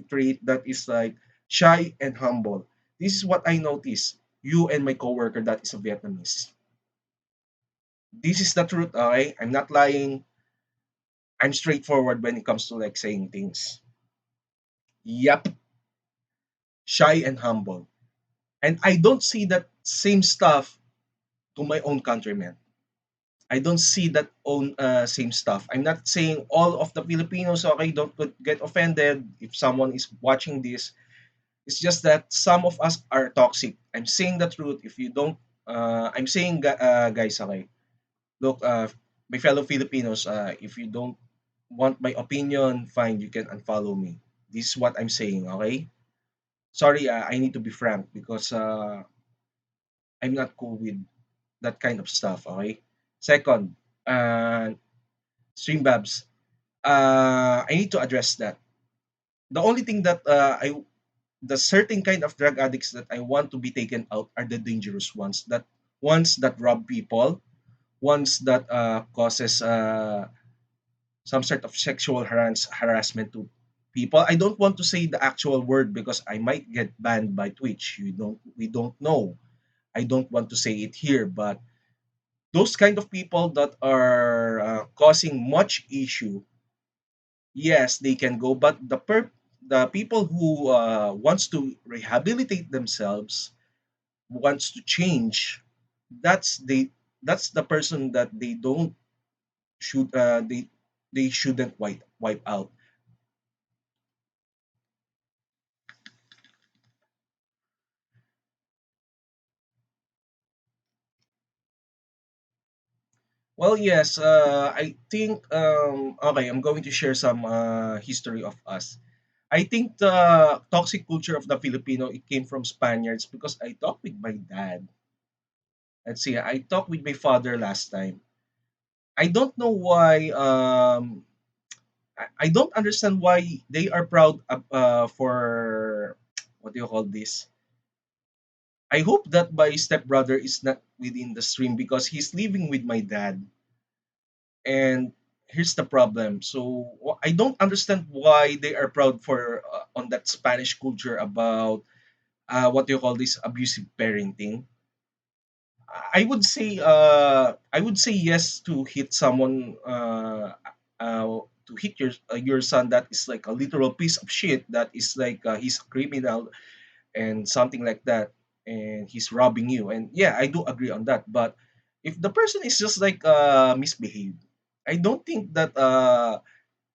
trait that is like shy and humble. This is what I notice. You and my coworker that is a Vietnamese. This is the truth, okay? I'm not lying. I'm straightforward when it comes to like saying things. Yep, shy and humble. And I don't see that same stuff to my own countrymen. I don't see that own same stuff. I'm not saying all of the Filipinos, okay, don't get offended if someone is watching this. It's just that some of us are toxic. I'm saying the truth. If you don't, I'm saying, guys, okay, look, my fellow Filipinos, if you don't want my opinion, fine, you can unfollow me. This is what I'm saying, okay? Sorry, I need to be frank because I'm not cool with that kind of stuff, okay? Second, stream babs. I need to address that. The only thing that the certain kind of drug addicts that I want to be taken out are the dangerous ones that rob people, ones that causes some sort of sexual harassment to people. I don't want to say the actual word because I might get banned by Twitch. We don't know. I don't want to say it here, but those kind of people that are causing much issue, yes, they can go. But the people who wants to rehabilitate themselves, wants to change, that's that's the person that they don't should they shouldn't wipe out. Well, yes, I think okay, I'm going to share some history of us. I think the toxic culture of the Filipino it came from Spaniards because I talked with my dad. Let's see, I talked with my father last time. I don't know why I don't understand why they are proud for what do you call this? I hope that my stepbrother is not within the stream because he's living with my dad. And here's the problem. So I don't understand why they are proud for on that Spanish culture about what do you call this abusive parenting. I would say yes to hit someone to hit your son that is like a literal piece of shit that is like he's a criminal and something like that and he's robbing you and yeah I do agree on that but if the person is just like misbehaved I don't think that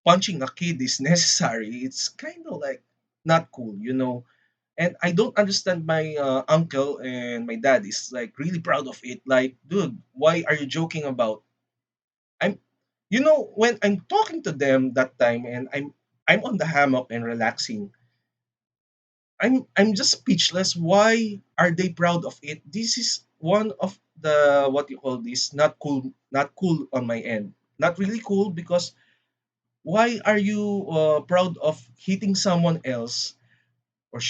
punching a kid is necessary. It's kind of like not cool, you know. And I don't understand my uncle and my dad is like really proud of it. Like, dude, why are you joking about? I'm, you know, when I'm talking to them that time and I'm on the hammock and relaxing. I'm just speechless. Why are they proud of it? This is one of the what you call this, not cool on my end. Not really cool because why are you proud of hitting someone else or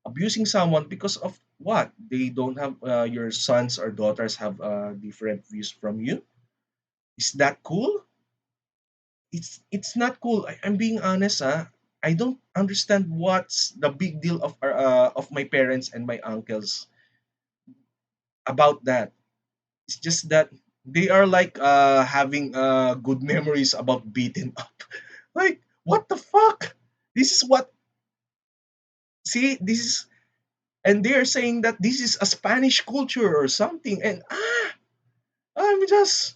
abusing someone because of what? They don't have your sons or daughters have different views from you. Is that cool? It's not cool. I'm being honest. I don't understand what's the big deal of my parents and my uncles about that. It's just that they are like having good memories about beating up. Like what the fuck? This is what see this is and they're saying that this is a Spanish culture or something. And I'm just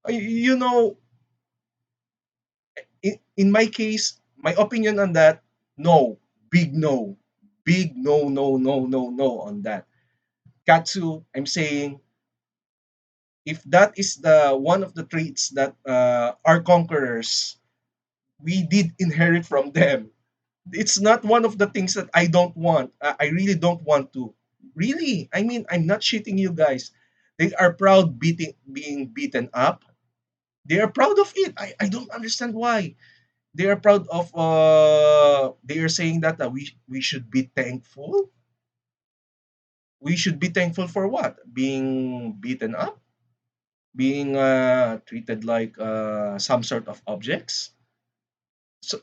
you know in my case, my opinion on that, no, big no, big no, no, no, no, no on that. Katsu, I'm saying if that is the one of the traits that our conquerors we did inherit from them, it's not one of the things that I don't want. I really don't want to. Really, I mean, I'm not shitting you guys. They are proud being beaten up. They are proud of it. I don't understand why. They are proud of they are saying that we should be thankful. We should be thankful for what? Being beaten up, being treated like some sort of objects. So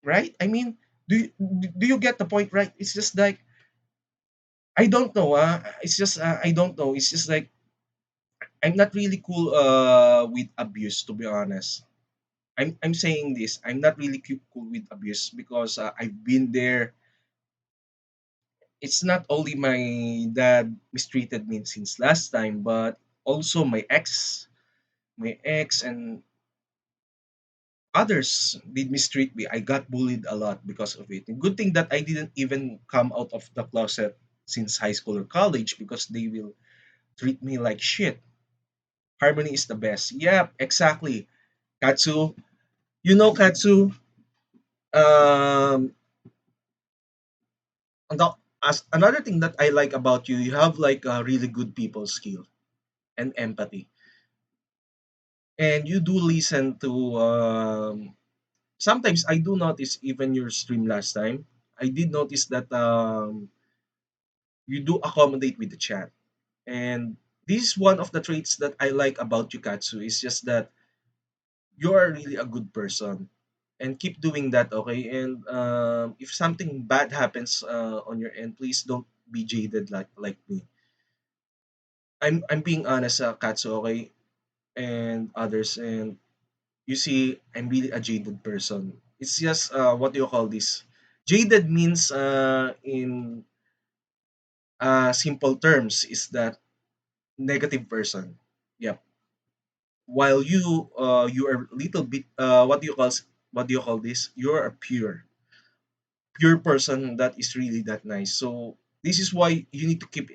right? I mean, do you get the point, right? It's just like I don't know. It's just I don't know. It's just like I'm not really cool with abuse, to be honest. I'm saying this. I'm not really cool with abuse because I've been there. It's not only my dad mistreated me since last time, but also my ex, and others did mistreat me. I got bullied a lot because of it. And good thing that I didn't even come out of the closet since high school or college because they will treat me like shit. Harmony is the best. Yep, exactly. Katsu, Katsu, um, as another thing that I like about you, you have like a really good people skill and empathy. And you do listen to, sometimes I do notice even your stream last time, I did notice that you do accommodate with the chat. And this is one of the traits that I like about you, Katsu. It's just that you are really a good person. And keep doing that, okay? And if something bad happens on your end, please don't be jaded like me. I'm being honest, Katsu, okay? And others. And you see, I'm really a jaded person. It's just, what do you call this? Jaded means, in simple terms, is that negative person. Yep. While you are little bit what do you call this? You're a pure person that is really that nice. So this is why you need to keep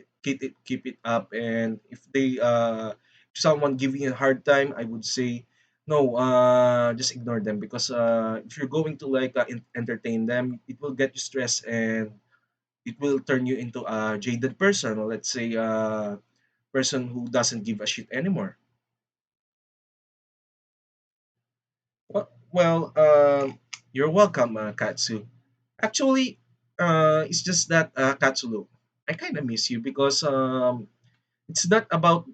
it up. And if someone giving you a hard time, I would say no, just ignore them because if you're going to like entertain them, it will get you stressed and it will turn you into a jaded person, or let's say a person who doesn't give a shit anymore. You're welcome, Katsu. Actually, it's just that, Katsulu, I kind of miss you because it's not about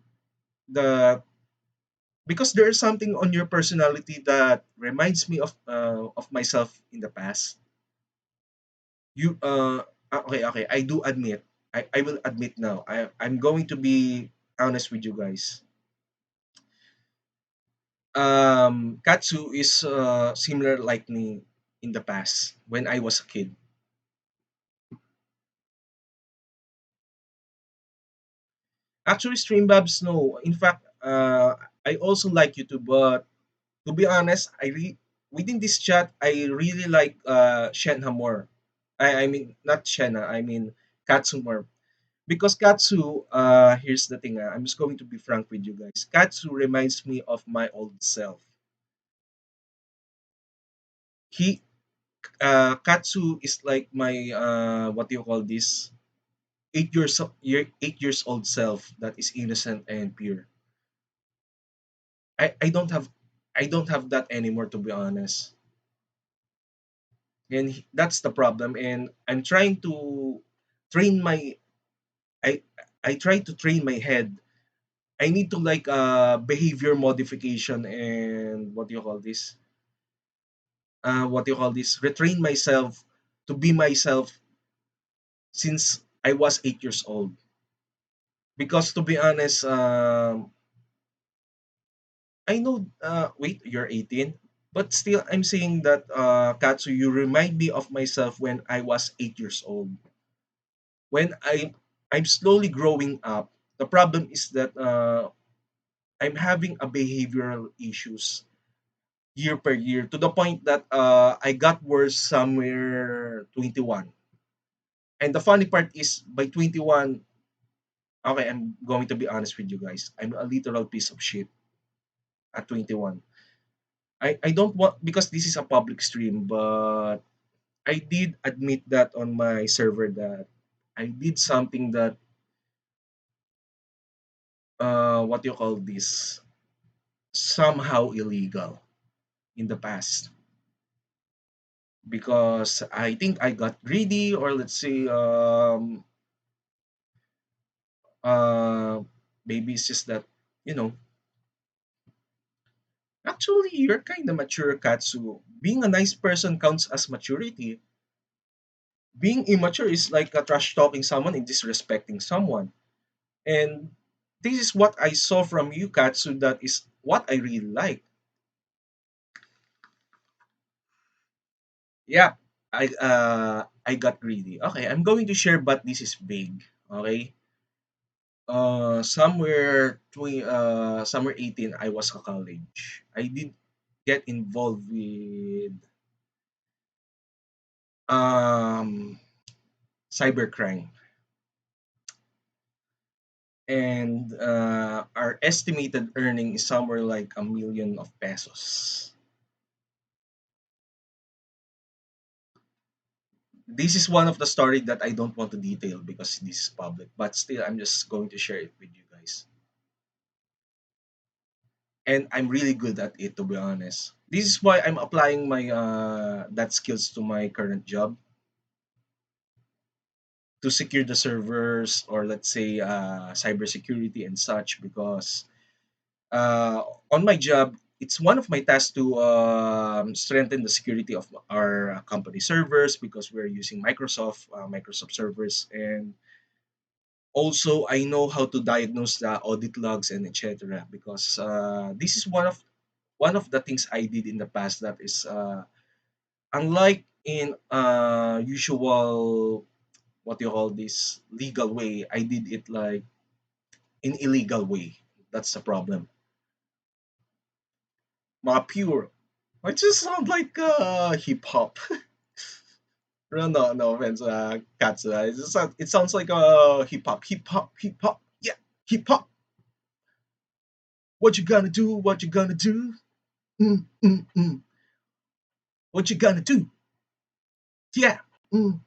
the because there's something on your personality that reminds me of myself in the past. You okay, okay, I do admit. I will admit now. I'm going to be honest with you guys. Katsu is similar like me in the past when I was a kid. Actually, Streambabs, no. In fact, I also like YouTube, but to be honest, within this chat, I really like Shenha more. I mean, not Shenha, I mean Katsu more. Because Katsu, here's the thing, I'm just going to be frank with you guys. Katsu reminds me of my old self. He, Katsu is like my, what do you call this? your 8 years old self that is innocent and pure. I don't have that anymore, to be honest. And that's the problem. And I'm trying to train my I I try to train my head. I need to like behavior modification, and what do you call this, retrain myself to be myself since I was 8 years old. Because to be honest, I know. Wait, you're 18, but still, I'm saying that Katsu, you remind me of myself when I was 8 years old. When I'm slowly growing up. The problem is that I'm having a behavioral issues year per year to the point that I got worse somewhere 21. And the funny part is by 21, okay, I'm going to be honest with you guys. I'm a literal piece of shit at 21. I don't want, because this is a public stream, but I did admit that on my server that I did something that what you call this, somehow illegal in the past, because I think I got greedy, or let's say uh maybe it's just that, you know, actually you're kind of mature, Katsu. Being a nice person counts as maturity. Being immature is like a trash talking someone and disrespecting someone. And this is what I saw from you, Katsu. That is what I really like. Yeah, I got greedy. Okay, I'm going to share, but this is big. Okay, somewhere 18, I was a college. I did get involved with um cybercrime, and our estimated earning is somewhere like 1 million of pesos. This is one of the story that I don't want to detail because this is public, but still I'm just going to share it with you guys. And I'm really good at it, to be honest. This is why I'm applying my that skills to my current job to secure the servers, or let's say cybersecurity and such, because uh, on my job, it's one of my tasks to strengthen the security of our company servers, because we're using Microsoft servers. And also I know how to diagnose the audit logs and etc., because this is one of the things I did in the past that is unlike in usual, what you call this, legal way. I did it like in illegal way. That's the problem. Mga pure. I just sound like hip hop. No offense, cats. It sounds like hip hop. Yeah, hip hop. What you gonna do? What you gonna do? Mm, mm, mm. What you gonna do? Yeah. Mm.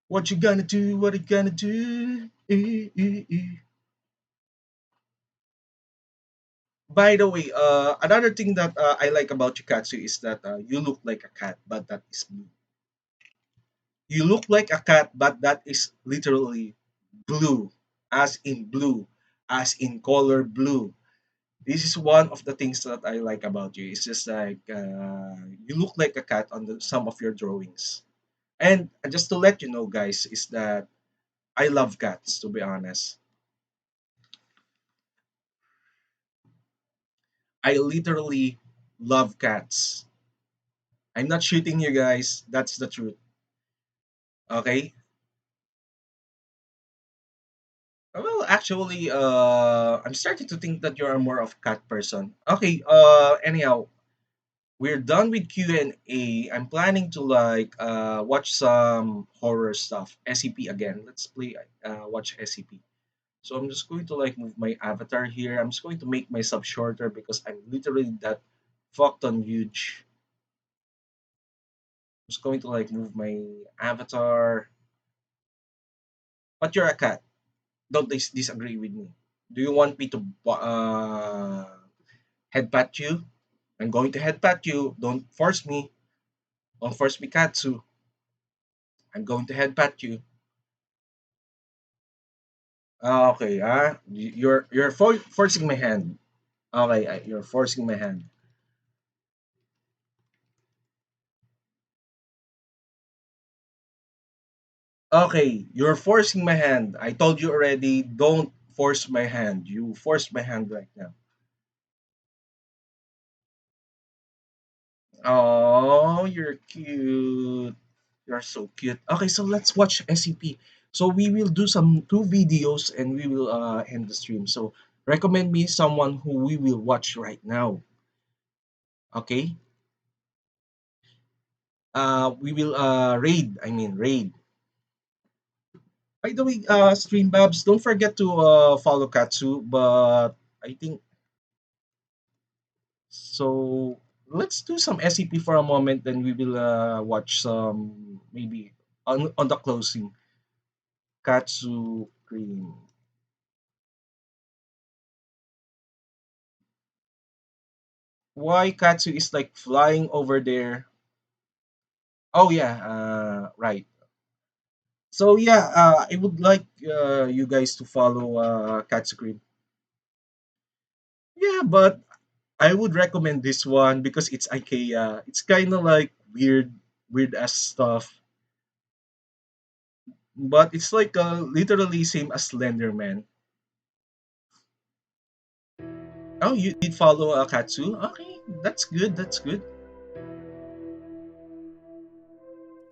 What you gonna do? What you gonna do? By the way, another thing that I like about Chikatsu is that you look like a cat, but that is blue. You look like a cat, but that is literally blue, as in color blue. This is one of the things that I like about you. It's just like you look like a cat on some of your drawings. And just to let you know, guys, is that I love cats. To be honest, I literally love cats. I'm not shooting you guys. That's the truth. Okay. Well, actually, I'm starting to think that you're more of a cat person. Okay. Anyhow, we're done with Q&A. I'm planning to like watch some horror stuff. SCP again. Let's play watch SCP. So I'm just going to like move my avatar here. I'm just going to make myself shorter because I'm literally that fucked on huge. I'm just going to like move my avatar. But you're a cat. Don't disagree with me. Do you want me to head pat you? I'm going to head pat you. Don't force me. Don't force me, Katsu. I'm going to head pat you. Okay, you're forcing my hand. Okay, you're forcing my hand. Okay, you're forcing my hand. I told you already. Don't force my hand. You forced my hand right now. Oh, you're cute. You're so cute. Okay, so let's watch SCP. So we will do some two videos and we will end the stream. So recommend me someone who we will watch right now. Okay? We will raid. I mean raid. By the way, stream babs, don't forget to follow Katsu. But I think so. Let's do some SCP for a moment, then we will watch some maybe on the closing. Katsu Cream. Why Katsu is like flying over there? Oh yeah, right. So yeah, I would like you guys to follow Katsu Cream. Yeah, but I would recommend this one because it's IKEA. It's kind of like weird ass stuff, but it's like literally same as Slenderman. Oh, you did follow Katsu? Okay, that's good. That's good.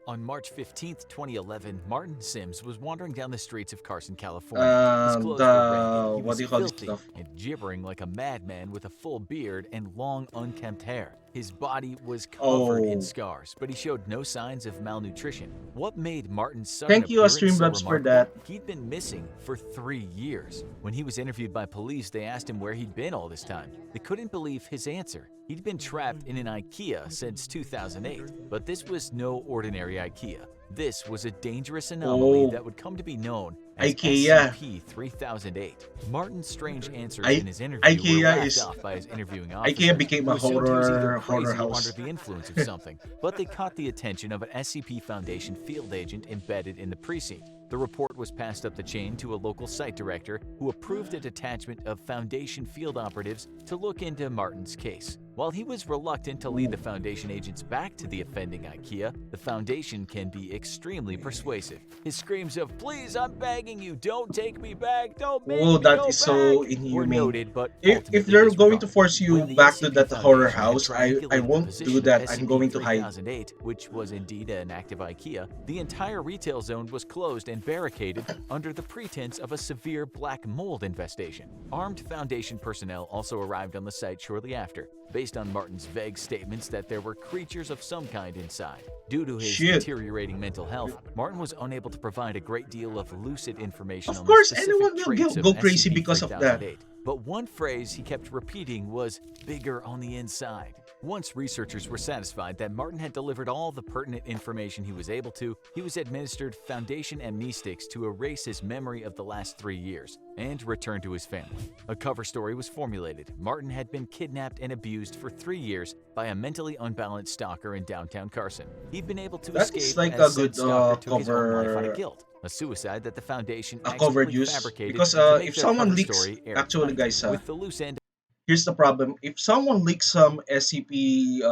On March 15, 2011, Martin Sims was wandering down the streets of Carson, California. His clothes were ragged, The he what was do you call this filthy, stuff? and gibbering like a madman with a full beard and long, unkempt hair. His body was covered in Oh, scars, but he showed no signs of malnutrition. What made Martin's sudden thank you, appearance so Streamlabs, for remarkable? that. He'd been missing for 3 years. When he was interviewed by police, they asked him where he'd been all this time. They couldn't believe his answer. He'd been trapped in an IKEA since 2008, but this was no ordinary IKEA. This was a dangerous anomaly Oh, that would come to be known as IKEA. SCP-3008. Martin's strange answers in I his interview were IKEA laughed is off by his interviewing IKEA officers, became who a assumed he was either horror crazy or under house. the influence of something. But they caught the attention of an SCP Foundation field agent embedded in the precinct. The report was passed up the chain to a local site director who approved a detachment of Foundation field operatives to look into Martin's case. While he was reluctant to lead the Foundation agents back to the offending IKEA, the Foundation can be extremely persuasive. His screams of, "Please, I'm begging you, don't take me back, don't Oh, make me that go is so back," were inhumane. noted but If ultimately they're going to disregarded. force you When the back to SCP that horror Foundation had house, I triangulated the won't do position of that. I'm going to hide. SCP-3008, which was indeed an active IKEA, the entire retail zone was closed and barricaded under the pretense of a severe black mold infestation. Armed Foundation personnel also arrived on the site shortly after, based on Martin's vague statements that there were creatures of some kind inside. Due to his Shit. deteriorating mental health, Martin was unable to provide a great deal of lucid information Of on the course, specific anyone will traits of go crazy because of that. SCP-3008. But one phrase he kept repeating was, "bigger on the inside." Once researchers were satisfied that Martin had delivered all the pertinent information he was able to, he was administered Foundation amnestics to erase his memory of the last 3 years and return to his family. A cover story was formulated. Martin had been kidnapped and abused for 3 years by a mentally unbalanced stalker in downtown Carson. He'd been able to That is escape like a as said good stalker took his own life out of guilt, a suicide that the Foundation covered expertly use, fabricated because to make if their someone cover leaks, story actually airtight, guys, with the loose end. here's the problem. If someone leaks some SCP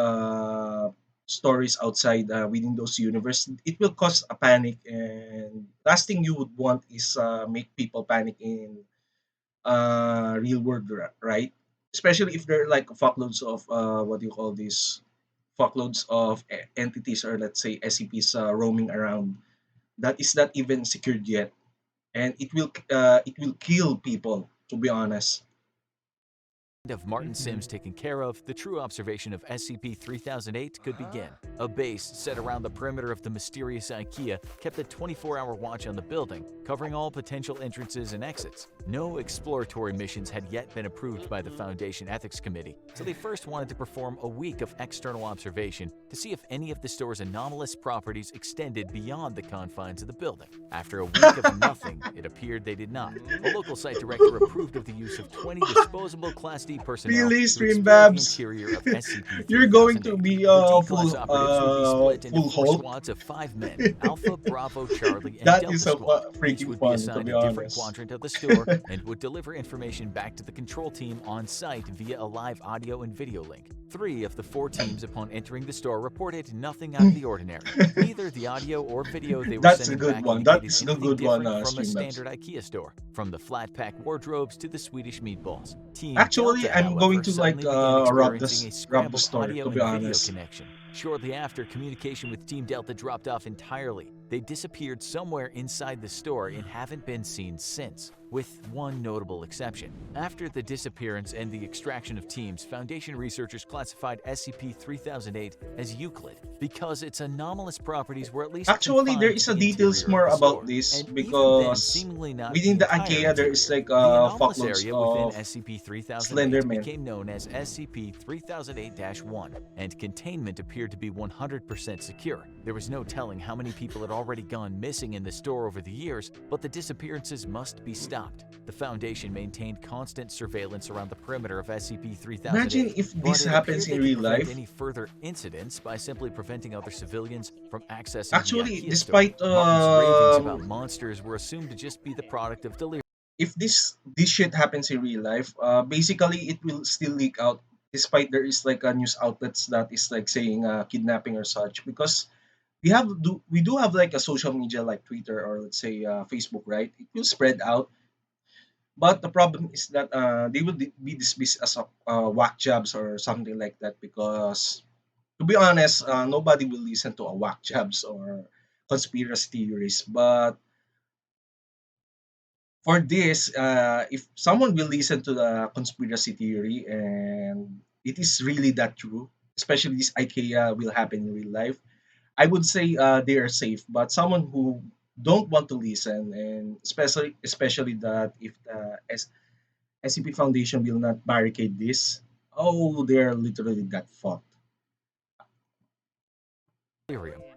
stories outside within those universe, it will cause a panic, and last thing you would want is make people panic in real world, right? Especially if they're like fuckloads of what do you call this, fuckloads of entities, or let's say SCPs roaming around that is not even secured yet, and it will kill people, to be honest. Of Martin Sims taken care of, the true observation of SCP-3008 could begin. A base set around the perimeter of the mysterious IKEA kept a 24-hour watch on the building, covering all potential entrances and exits. No exploratory missions had yet been approved by the Foundation Ethics Committee, so they first wanted to perform a week of external observation to to see if any of the store's anomalous properties extended beyond the confines of the building. After a week of nothing, it appeared they did not. A local site director approved of the use of 20 disposable Class D personnel Really, to stream explore the babs? interior of You're going to SCP-3008. be The D-Class operatives would be split into full 4 Hulk. squads of 5 men, Alpha, Bravo, Charlie, and That Delta is a Squad. Each freaking would be fun, to assigned be a different honest. quadrant of the store and would deliver information back to the control team on site via a live audio and video link. 3 of the 4 teams upon entering the store reported nothing out of the ordinary. Neither the audio or video they were That's a sending good back one. That indicated is a anything good one, different from a stream babs. standard IKEA store, from the flat pack wardrobes to the Swedish meatballs. Team Actually, Delta, I'm going however, to suddenly began rob experiencing a the scrambled store, audio to be and video honest. connection. Shortly after, communication with Team Delta dropped off entirely. They disappeared somewhere inside the store and haven't been seen since, with one notable exception. After the disappearance and the extraction of teams, Foundation researchers classified SCP-3008 as Euclid because its anomalous properties were at least Actually, there confined is to a the details interior more of the about store, this and even then, because seemingly not within the entire IKEA there is interior. like The anomalous fuckloads area within of SCP-3008 Slenderman. became known as SCP-3008-1, and containment appeared to be 100% secure. There was no telling how many people had already gone missing in the store over the years, but the disappearances must be stopped. The Foundation maintained constant surveillance around the perimeter of SCP-3008. Imagine if this happens in real life. Any further incidents by simply preventing other civilians from accessing Actually, the IKEA despite store. Martin's ravings about monsters were assumed to just be the product of delirium. if this shit happens in real life, basically it will still leak out despite there is like a news outlets that is like saying kidnapping or such, because we do have like a social media like Twitter or let's say Facebook, right? It will spread out, but the problem is that they will be dismissed as a whack jobs or something like that, because to be honest, nobody will listen to a whack jobs or conspiracy theories. But for this, if someone will listen to the conspiracy theory and it is really that true, especially this IKEA will happen in real life, I would say they are safe. But someone who don't want to listen, and especially that if the SCP Foundation will not barricade this, oh, they're literally that fucked.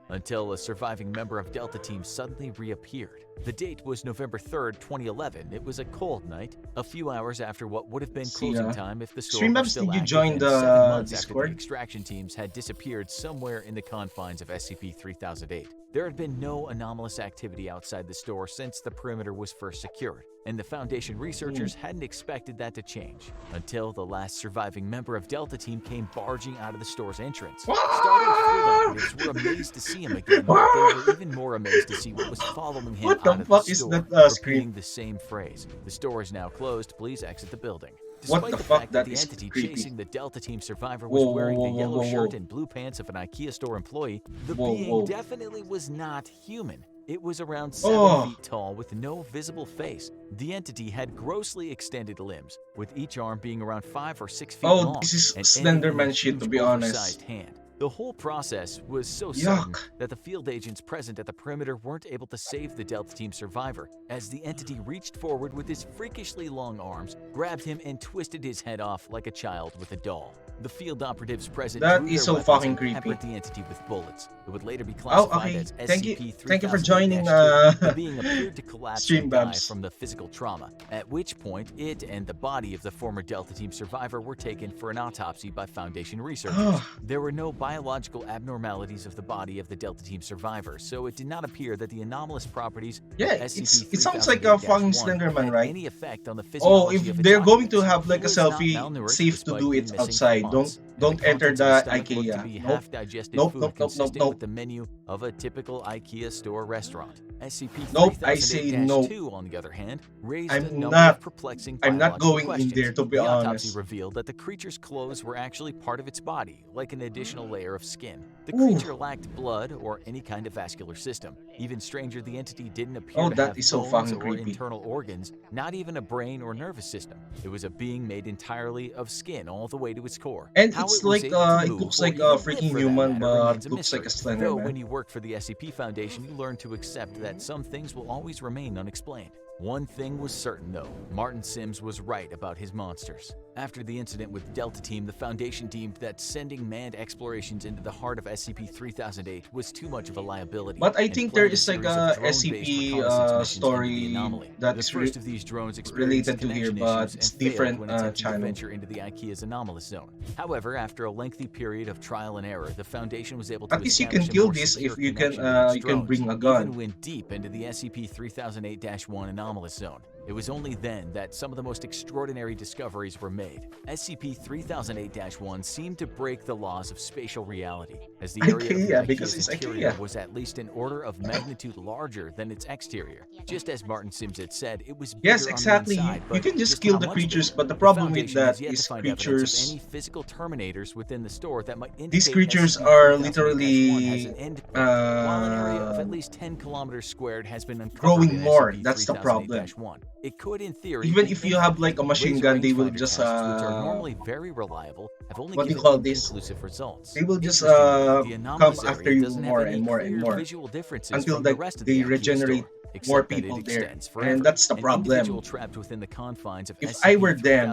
Until a surviving member of Delta Team suddenly reappeared. The date was November 3rd, 2011. It was a cold night, a few hours after what would have been closing time if the store were Streamlabs, still did you active, join and the 7 months after the Discord? extraction teams had disappeared somewhere in the confines of SCP-3008. There had been no anomalous activity outside the store since the perimeter was first secured, and the Foundation researchers hadn't expected that to change until the last surviving member of Delta Team came barging out of the store's entrance. Startled field operatives were amazed to see him again, but they were even more amazed to see what was following him What out the of fuck the is store, that repeating scream? the same phrase. The store is now closed. Please exit the building. What Despite the the fuck? fact that That the is entity creepy. chasing the Delta Team survivor Whoa, was whoa, wearing whoa, the whoa, yellow whoa, shirt whoa. and blue pants of an IKEA store employee, the Whoa, being whoa. definitely was not human. It was around 7 Oh. feet tall with no visible face. The entity had grossly extended limbs, with each arm being around 5 or 6 feet Oh, long this is and ending in a Slenderman shit, huge to be oversized honest. hand. The whole process was so sudden Yuck. that the field agents present at the perimeter weren't able to save the Delta Team survivor, as the entity reached forward with his freakishly long arms, grabbed him, and twisted his head off like a child with a doll. The field operatives present That drew is their so weapons fucking and creepy. peppered the entity with bullets. It would later be Oh, classified okay. as Thank you for SCP-3008-2. joining, The being appeared to collapse Stream and die Babs. from the physical trauma, at which point it and the body of the former Delta Team survivor were taken for an autopsy by Foundation researchers. There were no biological abnormalities of the body of the Delta Team survivor, so it did not appear that the anomalous properties Yeah, of it sounds like a fucking SCP-3008-1 Slenderman, had right? any effect on the Oh, physiology if of its they're going to occupants. have like He a was not selfie, malnourished safe to despite do being it missing for outside. months, and Don't the enter contents of the his stomach looked to IKEA. be Nope. half-digested Nope, food nope, nope, nope, consistent nope. with the menu of a typical IKEA store restaurant. Nope, I say no. SCP-3008-2, on the other hand, raised a I'm number not of perplexing I'm not biological going in questions. there, to be The autopsy honest. revealed that the creature's clothes were actually part of its body, like an additional layer of skin. The Ooh. creature lacked blood or any kind of vascular system. Even stranger, the entity didn't appear Oh, to that have is so bones fucking or creepy. internal organs, not even a brain or nervous system. It was a being made entirely of skin all the way to its core. And How it's it was like able to it move looks or like a even live freaking for that human, matter but remains a looks like a mystery. Though when Slenderman. you work for the SCP Foundation, you learn to accept that some things will always remain unexplained. One thing was certain, though. Martin Sims was right about his monsters. After the incident with Delta Team, the Foundation deemed that sending manned explorations into the heart of SCP-3008 was too much of a liability But I and think there planned a is like series of a drone-based SCP reconnaissance missions into the story anomaly. that The is first of these drones experienced related to here, connection but issues it's and failed different when attempting to channel. venture into the IKEA's anomalous zone. However, after a lengthy period of trial and error, the Foundation was able to At least you can establish a kill more this secure if you can connection with its you can drones, bring a even gun. when deep into the SCP-3008-1 anomalous zone. It was only then that some of the most extraordinary discoveries were made. SCP-3008-1 seemed to break the laws of spatial reality, as the area of the IKEA, because IKEA's it's interior IKEA. was at least an order of magnitude larger than its exterior. Just as Martin Sims had said, it was Yes, bigger on the exactly. inside, You but can just just kill how the much creatures, bigger? but the The problem with Foundation has that yet to is find evidence of creatures. any physical terminators within the store that might These indicate creatures are SCP-3008-1 has an literally endpoint, while an area of at least 10 kilometers squared has been uncovered growing in more. That's the problem. SCP-3008-1. It could, in theory, Even be if you have infinite. like a machine Laser gun, they will rangefinder just tests, which are normally very reliable, have only what do you given call this? inconclusive results. They will just Interestingly, the come anomalous after area you doesn't have more and any more and clear more visual differences until from the like rest of the they IKEA regenerate store, more except that it people there, extends and forever. that's the An individual problem. trapped within the confines of If I were them,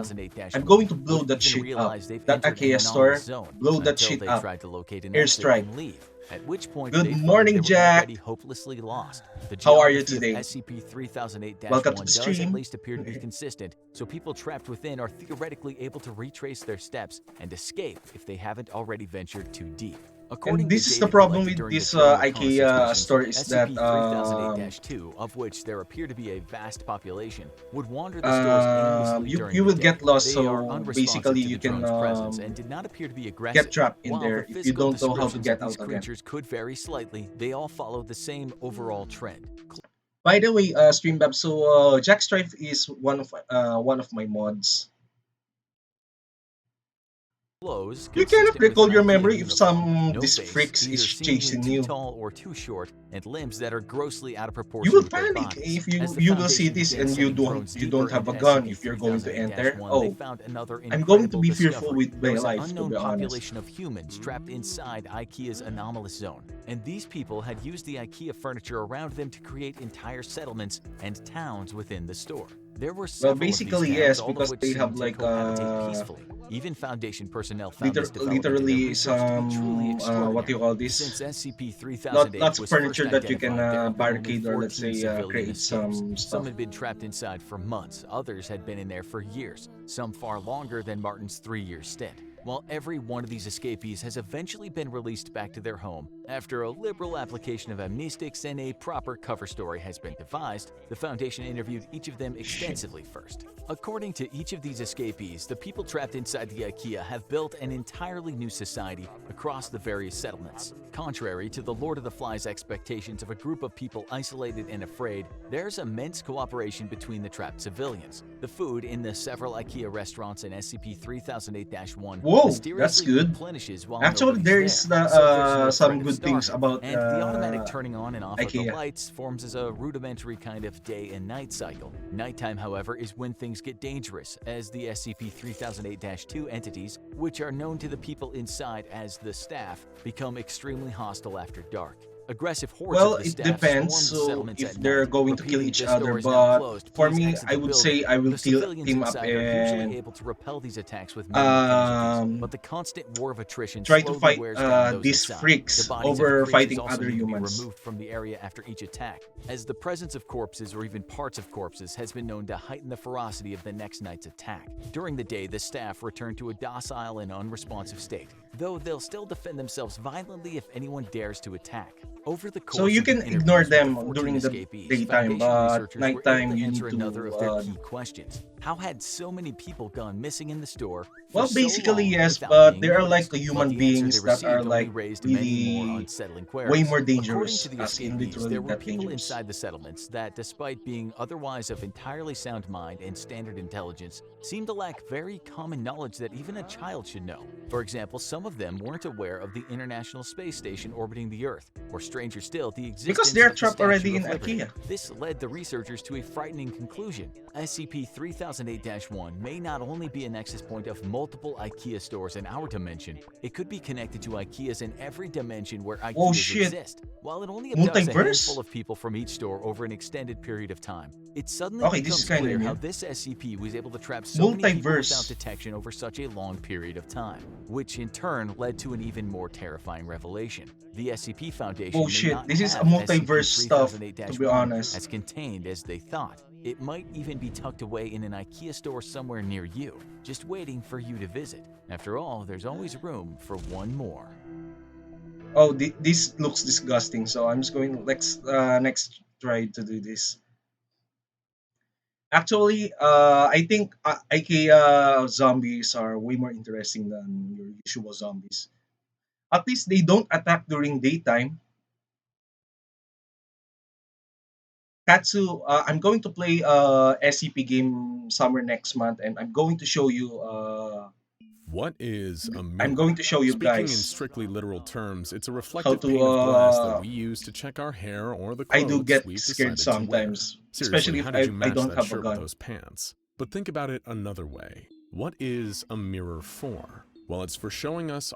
I'm going SCP-3008-1 to blow wouldn't that even shit up. realize they've That entered an IKEA anomalous store, zone blow that until shit they up. tried to locate an exit Airstrike. and leave, at which point Good they'd find they morning, were already Jack. hopelessly lost. The How are you geography of today? Welcome to SCP-3008-1 the does at stream. least appear to be consistent, so people trapped within are theoretically able to retrace their steps and escape if they haven't already ventured too deep. And According to this is the data problem collected with during the this drone reconnaissance IKEA missions, store is that SCP-3008-2, of which there appear to be a vast population, would wander the stores aimlessly during you the will day. get lost. They are So basically, unresponsive to the you can drone's presence and did not appear to be get aggressive. trapped in While the there if you physical don't know how to descriptions of get these out again. creatures could vary slightly, they all follow the same overall trend. By the way, Streambab, so Jack Strife is one of my mods. Clothes You cannot consistent with an recall your IKEA memory if uniform, some no these face, freaks is either seemingly chasing too you. tall or too short, and limbs that are grossly out of You proportion will with their panic bodies. if As the you will see Foundation this began and sending drones you deeper don't have into a gun if you're going to enter. SCP-3008-1, they Oh, found another I'm going to incredible be fearful discovery. with There my was an life, to unknown be honest. population of humans trapped inside IKEA's anomalous zone, and these people had used the IKEA furniture around them to create entire settlements and towns within the store. There were Well, several of these basically towns, yes, all of because which they have seemed to like cohabitate peacefully. Even Foundation personnel found this development in their literally research to be truly some what do you extraordinary. call Since this? SCP-3008 Lots of was first furniture that you can identified, there have been only barricade or let's 14 say civilian create escapes. some Some stuff. had been trapped inside for months, others had been in there for years, some far longer than Martin's 3-year stint. While every one of these escapees has eventually been released back to their home, after a liberal application of amnestics and a proper cover story has been devised, the Foundation interviewed each of them extensively first. According to each of these escapees, the people trapped inside the IKEA have built an entirely new society across the various settlements. Contrary to the Lord of the Flies expectations of a group of people isolated and afraid, there's immense cooperation between the trapped civilians. The food in the several IKEA restaurants in SCP-3008-1 Whoa, that's mysteriously good. replenishes while Actually, nobody's there there, is so there's no some threat of good things starving, about and the automatic turning on and off of the IKEA. lights forms as a rudimentary kind of day and night cycle. Nighttime, however, is when things get dangerous, as the SCP-3008-2 entities, which are known to the people inside as the staff, become extremely hostile after dark. Aggressive hordes Well, of the it staff depends. swarm the So settlements if at they're night, going to kill repeating, each "This other, door is now but closed. for Please me, exit I the would building." say I will The civilians team up inside are usually and able to repel these attacks with minor casualties, but the constant war of attrition try to slowly fight wears down those these inside. The freaks bodies of the over creatures fighting also other need to be humans. removed from the area after each attack, as the presence of corpses or even parts of corpses has been known to heighten the ferocity of the next night's attack. During the day, the staff return to a docile and unresponsive state, though they'll still defend themselves violently if anyone dares to attack. Over the course So you of the can interviews ignore with the them 14 during the escapees, daytime, Foundation but researchers were able nighttime to you answer need another of their to. key questions. How had so many people gone missing in the store for Well, so basically long yes, without but being they are like noticed? But human the answer they beings that are received only like raised many more really unsettling way queries. more According dangerous, to the as in escapees, literally there were that people dangerous. inside the settlements that, despite being otherwise of entirely sound mind and standard intelligence, seemed to lack very common knowledge that even a child should know. For example, some of them weren't aware of the International Space Station orbiting the Earth, or stranger still, the Because existence they're of the trapped Statue already in of Liberty. IKEA. This led the researchers to a frightening conclusion. SCP-3008-1 may not only be a nexus point of multiple IKEA stores in our dimension, it could be connected to IKEAs in every dimension where Oh IKEAs shit. exist. While it only abducts a handful Multiverse? of people from each store over an extended period of time, it suddenly Okay, this is becomes kind of clear how new. this SCP was able to trap so many people without Multiverse. detection over such a long period of time, which in turn led to an even more terrifying revelation. The SCP Foundation Oh may shit, not this is a have multiverse stuff, to be SCP-3008-1 honest. as contained as they thought. It might even be tucked away in an IKEA store somewhere near you, just waiting for you to visit. After all, there's always room for one more. Oh, this looks disgusting, so I'm just going next try to do this. Actually, I think IKEA zombies are way more interesting than your usual zombies. At least they don't attack during daytime. Katsu, I'm going to play SCP game somewhere next month, and What is a I'm going mirror? to show you Speaking in guys strictly literal terms, it's a how reflective to. pane of glass that we use to check our hair or the I do clothes get we've scared decided to wear. sometimes, Seriously, especially if how did you I match don't that have a shirt with gun. those pants? But think about it another way. What is a mirror for? Well, it's for showing us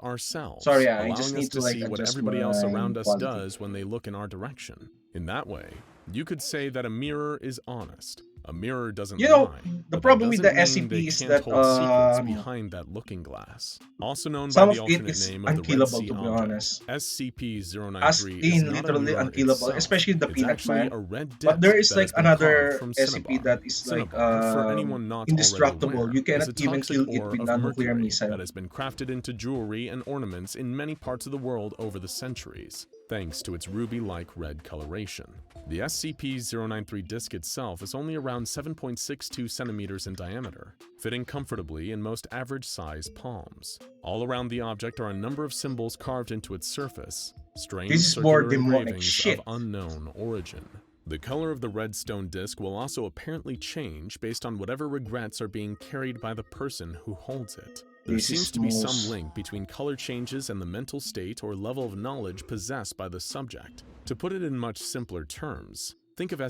Sorry, ourselves, I just allowing us need to to like see what adjust everybody else my around us quality. does when they look in our direction. In that way, you could say that a mirror is honest. A mirror doesn't You know, lie, the but that problem with doesn't the mean they SCP is can't that hold secrets behind that looking glass. Also known by some the of it alternate is name of the Red unkillable, Sea to be object, honest. As SCP-093 is in not a literally mirror unkillable, itself. especially the It's Peanut actually Man. a red But there disc is that like has been carved another from SCP cinnabar. that is like Cinnabar, for anyone not already indestructible. aware, You is cannot a even toxic kill it ore with of non-nuclear mercury missile. that has been crafted into jewelry and ornaments in many parts of the world over the centuries, thanks to its ruby-like red coloration. The SCP-093 disc itself is only around 7.62 centimeters in diameter, fitting comfortably in most average-sized palms. All around the object are a number of symbols carved into its surface, strange This is more circular demonic engravings of shit. unknown origin. The color of the red stone disc will also apparently change based on whatever regrets are being carried by the person who holds it. There This seems is to be some most. link between color changes and the mental state or level of knowledge possessed by the subject. To put it in much simpler terms, think of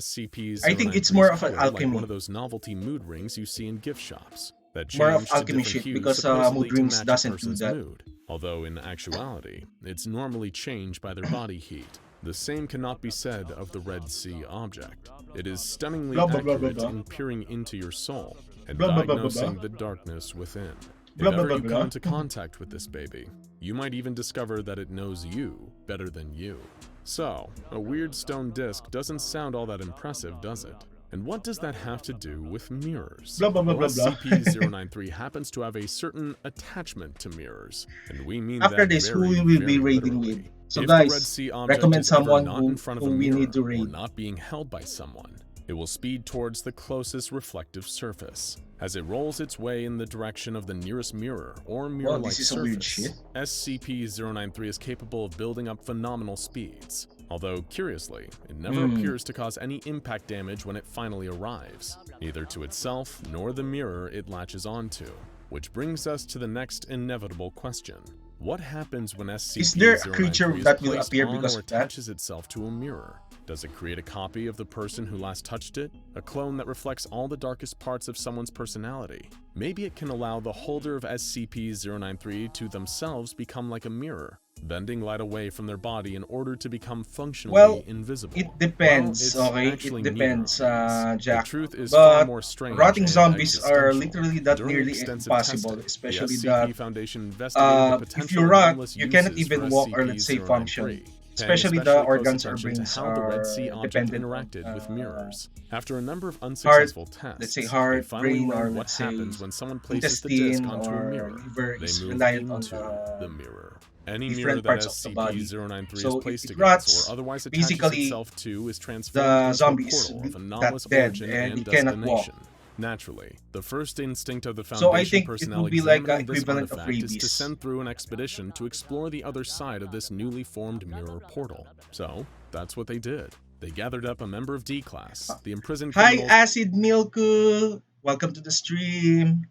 I think it's more SCP-093's of an color like one alchemy, of those novelty mood rings you see in gift shops that more of change to alchemy different shit hues because supposedly mood to rings match a doesn't do person's that. mood, although in actuality, it's normally changed by their body heat. The same cannot be said of the Red Sea object. It is stunningly Blah blah blah blah accurate blah in peering into your soul and blah blah blah blah diagnosing blah the darkness within. If blah blah ever blah you come blah. into contact with this baby, you might even discover that it knows you better than you. So, a weird stone disc doesn't sound all that impressive, does it? And what does that have to do with mirrors? Blah blah blah Well, blah blah. SCP-093 happens to have a certain attachment to mirrors, and we mean After that this, who very, we will be very raiding with? literally. So If the Red guys, Sea object recommend is ever someone not in front of a who we need mirror to or raid. not being held by someone, it will speed towards the closest reflective surface. As it rolls its way in the direction of the nearest mirror or Wow, mirror-like this is a weird surface, shit. SCP-093 is capable of building up phenomenal speeds. Although, curiously, it never Hmm. appears to cause any impact damage when it finally arrives, neither to itself nor the mirror it latches onto. Which brings us to the next inevitable question. What happens when Is there a creature SCP-093 is that will placed appear on because or of that? attaches itself to a mirror? Does it create a copy of the person who last touched it? A clone that reflects all the darkest parts of someone's personality? Maybe it can allow the holder of SCP-093 to themselves become like a mirror, bending light away from their body in order to become functionally Well, invisible. it Well, depends, it's okay? actually It neither depends, of these. The Jack. truth is far But more strange rotting and zombies are existential. literally that During nearly extensive impossible, testing, especially the that SCP Foundation investigated the if you potential rot, anomalous you cannot uses for even walk or let's say function. SCP-093, paying Especially the especially close organs or attention to brains how the Red Sea are object dependent on interacted with mirrors. After a number of heart, unsuccessful let's say tests, they heart, finally brain, or learned what let's say happens when someone places the disc intestine onto a or mirror. liver They is move reliant on into the mirror. Any mirror different that parts of the body. SCP-093 is So if placed it against rots, or otherwise attaches basically itself to is transformed the into a zombie is portal of that anomalous dead origin and and it cannot walk. destination. Naturally, the first instinct of the So I Foundation think it personnel will be like examining this equivalent of artifact is to rabies. send through an expedition to explore the other side of this newly formed mirror portal. So, that's what they did. They gathered up a member of D-Class, the imprisoned Hi, criminals. Acid Milku! Welcome to the stream.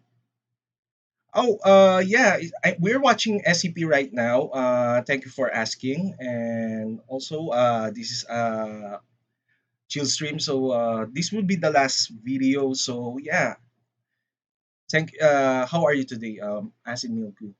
Oh, yeah, we're watching SCP right now. Thank you for asking. And also, this is chill stream. So, this will be the last video. So, yeah, how are you today, Acid Milku?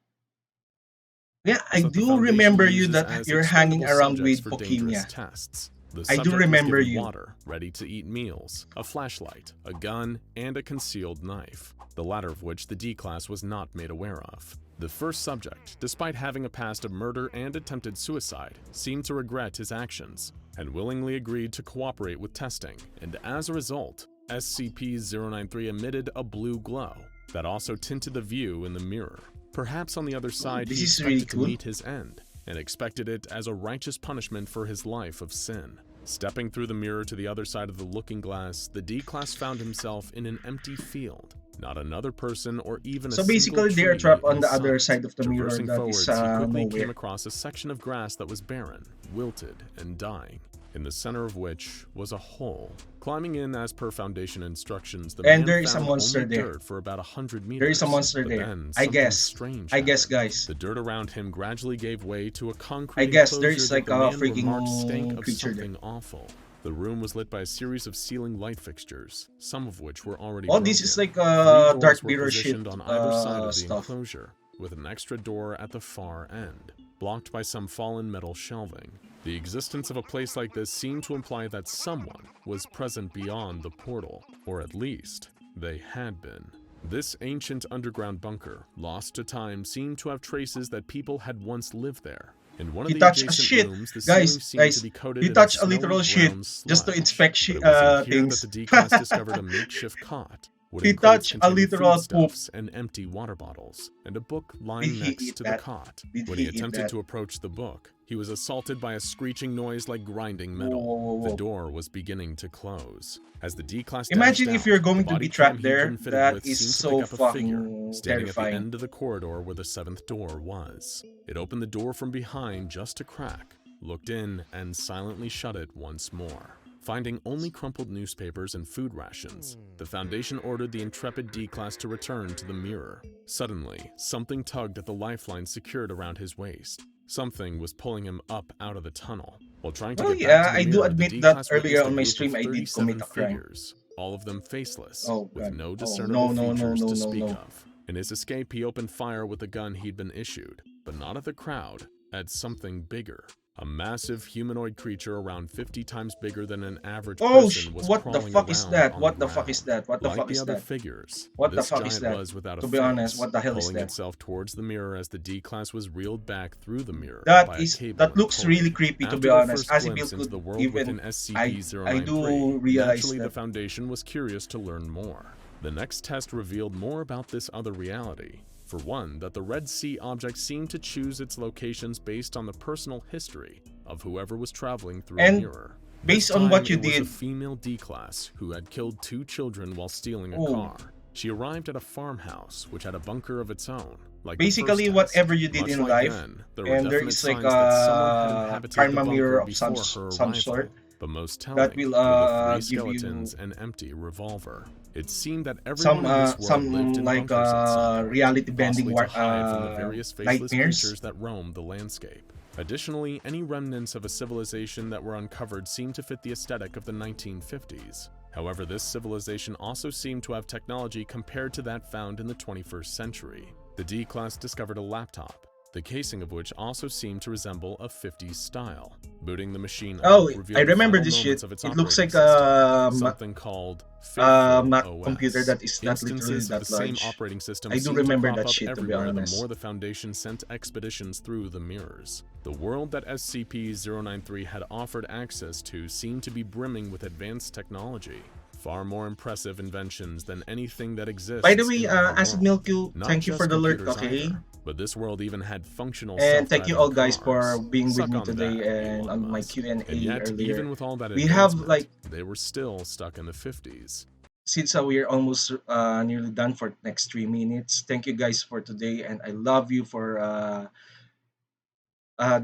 Yeah, I that the do Foundation remember you uses that as you're hanging expendable around subjects with for dangerous Pokemia. tests. The I do subject was remember given you. water, ready-to-eat meals, a flashlight, a gun, and a concealed knife, the latter of which the D-Class was not made aware of. The first subject, despite having a past of murder and attempted suicide, seemed to regret his actions and willingly agreed to cooperate with testing, and as a result, SCP-093 emitted a blue glow that also tinted the view in the mirror. Perhaps on the other Oh, side this he is really expected to cool. meet his end, and expected it as a righteous punishment for his life of sin. Stepping through the mirror to the other side of the looking glass, the D-Class found himself in an empty field. Not another person or even a So single basically, they are tree trapped on in the other sight. side of the mirror Traversing that is forwards, he quickly came nowhere. across a section of grass that was barren, wilted, and dying, in the center of which was a hole. Climbing in as per Foundation instructions, the And man there is a found monster only there. dirt for about 100 There is a meters. monster But there. then, I something guess. strange I guess, happened. guys. The dirt around him gradually gave way to a I concrete guess there enclosure is that like the a man remarked stank freaking of creature there. something awful. The room was lit by a series of ceiling light fixtures, some of which were already Oh, this is broken. like Three Dark doors were Mirror shit positioned on either side of the stuff. enclosure, with an extra door at the far end, blocked by some fallen metal shelving. The existence of a place like this seemed to imply that someone was present beyond the portal, or at least, they had been. This ancient underground bunker, lost to time, seemed to have traces that people had once lived there. In one of He the touched a adjacent shit, rooms, the ceiling guys, seemed to guys. be coated He in a touched a snowy literal shit brown just to sludge. inspect But it was in here that things. the D-Class discovered a makeshift cot, He wooden crates touched a containing literal poop. foodstuffs and empty water bottles, and a book Did lying he next eat to the that? cot. Did When he he eat attempted that? to approach the book, he was assaulted by a screeching noise like grinding Whoa, metal. whoa, whoa, The whoa. door was beginning to close. As the D-Class dashed Imagine if you're out, the going to body be cam trapped he'd there. been fitted That with is seemed to pick so up a figure, fucking standing at the terrifying. end of the corridor where the seventh door was. It opened the door from behind just a crack, looked in, and silently shut it once more. Finding only crumpled newspapers and food rations, the Foundation ordered the intrepid D-Class to return to the mirror. Suddenly, something tugged at the lifeline secured around his waist. Something was pulling him up out of the tunnel. While trying to Well, get back yeah, to the I do mirror, the admit that D-Class earlier witnessed a on my group of stream I did commit 37 a crime. figures, all of them faceless, Oh with god. no Oh discernible no, no, no, features no, to no, speak no. of. In his escape, he opened fire with the gun he'd been issued, but not at the crowd, at something bigger. A massive humanoid creature around 50 times bigger than an average Oh, person was what the crawling fuck is around that? on the What the fuck is ground. that? What the Like fuck the is other that? figures, What the this fuck is giant that? was without a To be honest, face, what the hell is pulling that? itself towards the mirror as the D-Class was reeled back through the mirror by a cable That and looks really pulley. creepy, to be After their honest. first As if you glimpse into could the world even within I SCP-093, do realize naturally the that. Foundation was curious to learn more. The next test revealed more about this other reality. For one, that the Red Sea object seemed to choose its locations based on the personal history of whoever was traveling through a And mirror. This based on time, what you it was a did, female D-Class who had killed 2 children while stealing a oh, car. She arrived at a farmhouse which had a bunker of its own, like the first basically test. whatever you did Much in like life, then, there were and there definite is like signs that someone had a inhabited the karma mirror bunker of before her some sort arrival. But most that telling will were the 3 give you skeletons and empty revolver. It seemed that everyone in this world lived some in like bunkers at some point, reality bending possibly to hide from the various faceless nightmares. creatures that roamed the landscape. Additionally, any remnants of a civilization that were uncovered seemed to fit the aesthetic of the 1950s. However, this civilization also seemed to have technology compared to that found in the 21st century. The D-Class discovered a laptop, the casing of which also seemed to resemble a 50s style. Booting the machine up Oh, I revealed the remember final this shit. moments of its It looks operating like system, something called Faithful Mac computer OS. that is not literally Instances of the that same large. operating system I do seemed to remember crop that up shit, to be everywhere the honest. more the Foundation sent expeditions through the mirrors. The world that SCP-093 had offered access to seemed to be brimming with advanced technology, far more impressive inventions than anything that By the exists way, in our Acid world. Milk, you Not thank you for just the alert, computers okay? either, but this world even had functional And thank you self-driving all guys for cars. being with Suck me on that, today and Elon on my Musk. And Q&A yet, earlier. even with all that We have advancement, like, they were still stuck in the 50s. since we're almost nearly done for next 3 minutes. Thank you guys for today, and I love you for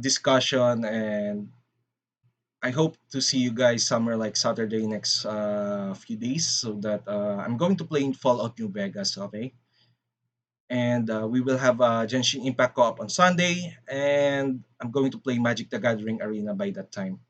discussion, and I hope to see you guys somewhere like Saturday next few days, so that I'm going to play in Fallout New Vegas. Okay. And we will have Genshin Impact Co-op on Sunday, and I'm going to play Magic the Gathering Arena by that time.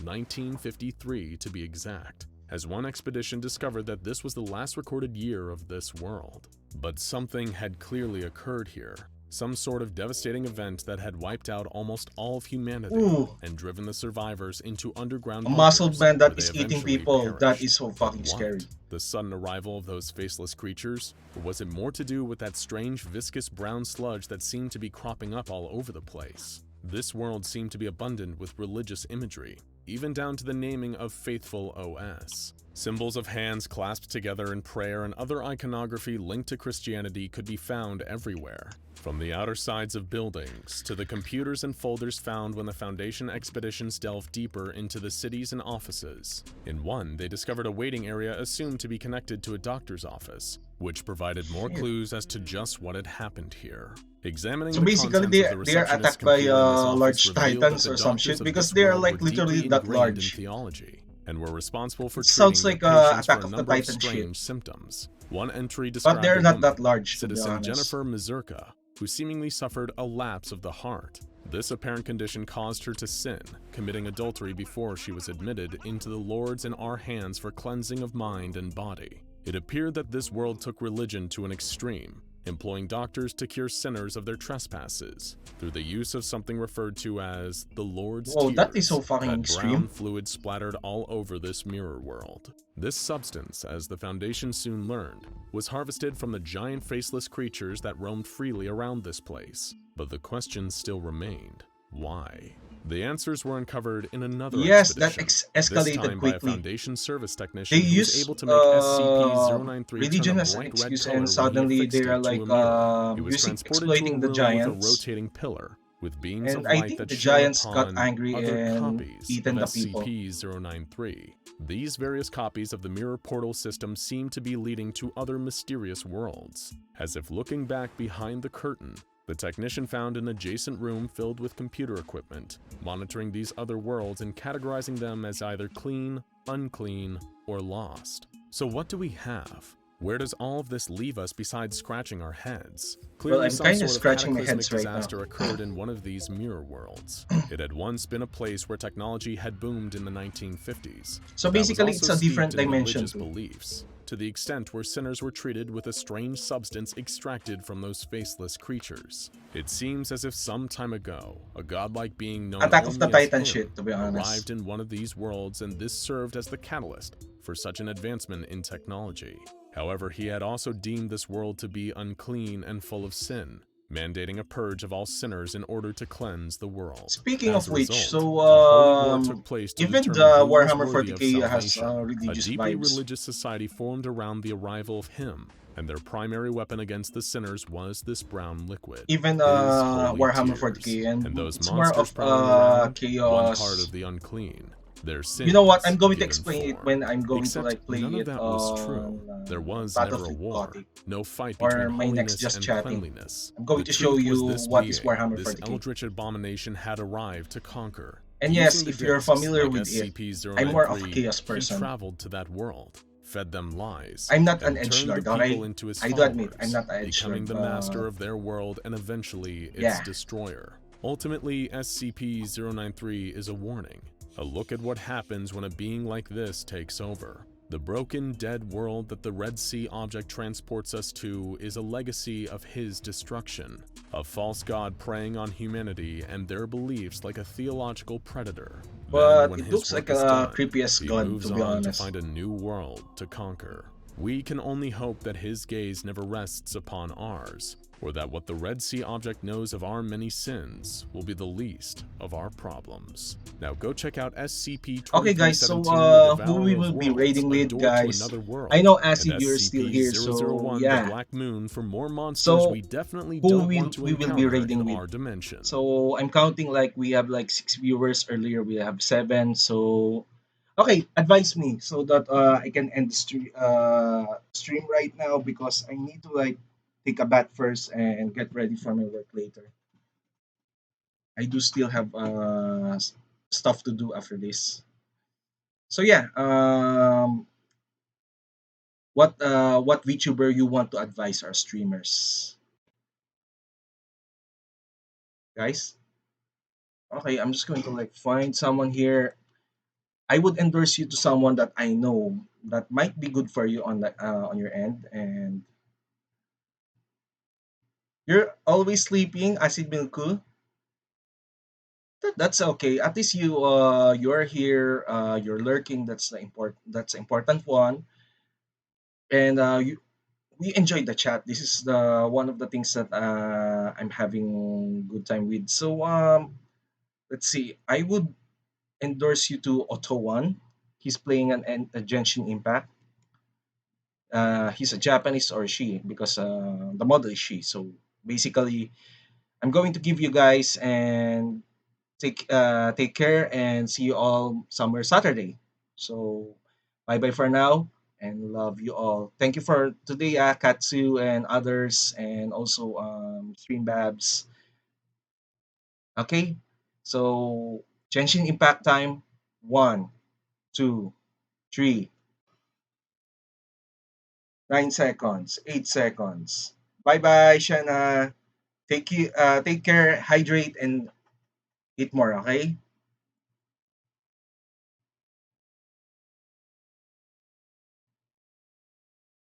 1953 to be exact, as one expedition discovered that this was the last recorded year of this world. But something had clearly occurred here. Some sort of devastating event that had wiped out almost all of humanity Ooh, and driven the survivors into underground a muscle bunkers man where that they is eating eventually people. That perished. is so But fucking scary. what? The sudden arrival of those faceless creatures? Or was it more to do with that strange viscous brown sludge that seemed to be cropping up all over the place? This world seemed to be abundant with religious imagery, even down to the naming of Faithful OS. Symbols of hands clasped together in prayer and other iconography linked to Christianity could be found everywhere. From the outer sides of buildings to the computers and folders found when the Foundation expeditions delved deeper into the cities and offices. In one, they discovered a waiting area assumed to be connected to a doctor's office, which provided more Shit. clues as to just what had happened here. Examining So the basically, contents of the they are receptionist's attacked by computer in this office large revealed that titans the or some doctors shit of because this they are world were like literally deeply that ingrained in large. theology and were responsible for It sounds treating their like patients for Attack a of the number of Titan shit, strange symptoms. One entry but described they're a not that woman, large to be citizen honest. Jennifer Mazurka, who seemingly suffered a lapse of the heart. This apparent condition caused her to sin, committing adultery before she was admitted into the Lord's and our hands for cleansing of mind and body. It appeared that this world took religion to an extreme, employing doctors to cure sinners of their trespasses through the use of something referred to as the Lord's Whoa, that is so tears, fucking that brown extreme. fluid splattered all over this mirror world. This substance, as the Foundation soon learned, was harvested from the giant faceless creatures that roamed freely around this place. But the question still remained: why? The answers were uncovered in another Yes, that expedition, this escalated time by a quickly. Foundation service They technician who was use able to make SCP-093 turn a religion as an bright red excuse, and color when he suddenly they affixed are it to like a mirror. It was using transported to a exploiting the room with a giants, rotating pillar, with beams and of I light think that the shone giants got upon angry other and copies of eaten the people. SCP-093. These various copies of the mirror portal system seem to be leading to other mysterious worlds. As if looking back behind the curtain, the technician found an adjacent room filled with computer equipment, monitoring these other worlds and categorizing them as either clean, unclean, or lost. So what do we have? Where does all of this leave us besides scratching our heads? Well, Clearly I'm some kind of sort of scratching my cataclysmic heads right now. disaster occurred in one of these mirror worlds. It had once been a place where technology had boomed in the 1950s, So but that was basically, also it's a different steeped in dimension religious too. beliefs, to the extent where sinners were treated with a strange substance extracted from those faceless creatures. It seems as if some time ago, a godlike being known Attack of the only as Titan him shit, to be honest. arrived in one of these worlds, and this served as the catalyst for such an advancement in technology. However, he had also deemed this world to be unclean and full of sin, mandating a purge of all sinners in order to cleanse the world. Speaking As of a which, result, so a holy war took place to even determine the who was Warhammer worthy of 40k has salvation. A religious deeply vibes. religious society formed around the arrival of him, and their primary weapon against the sinners was this brown liquid, Even his holy Warhammer tears. 40k, And and those it's more monsters of prowling around, one part chaos. of the unclean, their You know what? sins I'm going to given explain it form. when I'm going to Except like play none of it that was true. on There was never a Battlefield war, Gothic no fight between or my next holiness just and chatting. cleanliness. I'm going The to show truth was you this what is being, Warhammer this 40k. eldritch abomination had arrived to conquer. And yes, Using the if you're discs, familiar like with it, I'm more of a SCP-093, chaos he person. traveled to that world, fed them lies, I'm not an and turned the edgelord, people okay? into his I do admit, I'm followers, not an becoming edgelord, the but master of their world and eventually its yeah. destroyer. Ultimately, SCP-093 is a warning, a look at what happens when a being like this takes over. The broken, dead world that the Red Sea object transports us to is a legacy of his destruction, a false god preying on humanity and their beliefs like a theological predator. Then, But when it his looks like work is a done, creepiest he god, to moves be on to honest. find a new world to conquer. We can only hope that his gaze never rests upon ours, or that what the Red Sea object knows of our many sins will be the least of our problems. Now go check out Okay guys, so SCP-2317, the who we Devourer will of be Worlds, raiding A with, Door to guys? Another I World, know and Acid, you're still here, so SCP-001, the yeah. Black Moon, for more monsters So we definitely who don't want to we will be encounter in raiding with? our dimension. So I'm counting like we have like 6 viewers earlier. We have 7. So okay, advise me so that I can end the stream right now because I need to like take a bath first and get ready for my work later. I do still have stuff to do after this. So yeah, what VTuber you want to advise our streamers, guys? Okay, I'm just going to like find someone here. I would endorse you to someone that I know that might be good for you on your end, and you're always sleeping, Acid Milku. That's okay. At least you're here. You're lurking. That's the important one. And we enjoyed the chat. This is the one of the things that I'm having good time with. So let's see. I would endorse you to Otto One. He's playing a Genshin Impact. He's a Japanese or she because the model is she. So basically, I'm going to give you guys and take care and see you all somewhere Saturday. So bye bye for now and love you all. Thank you for today, Katsu and others, and also Stream Babs. Okay, so Genshin Impact time. 1, 2, 3, 9 seconds, 8 seconds. Bye bye, Shana. Take care, hydrate, and eat more. Okay.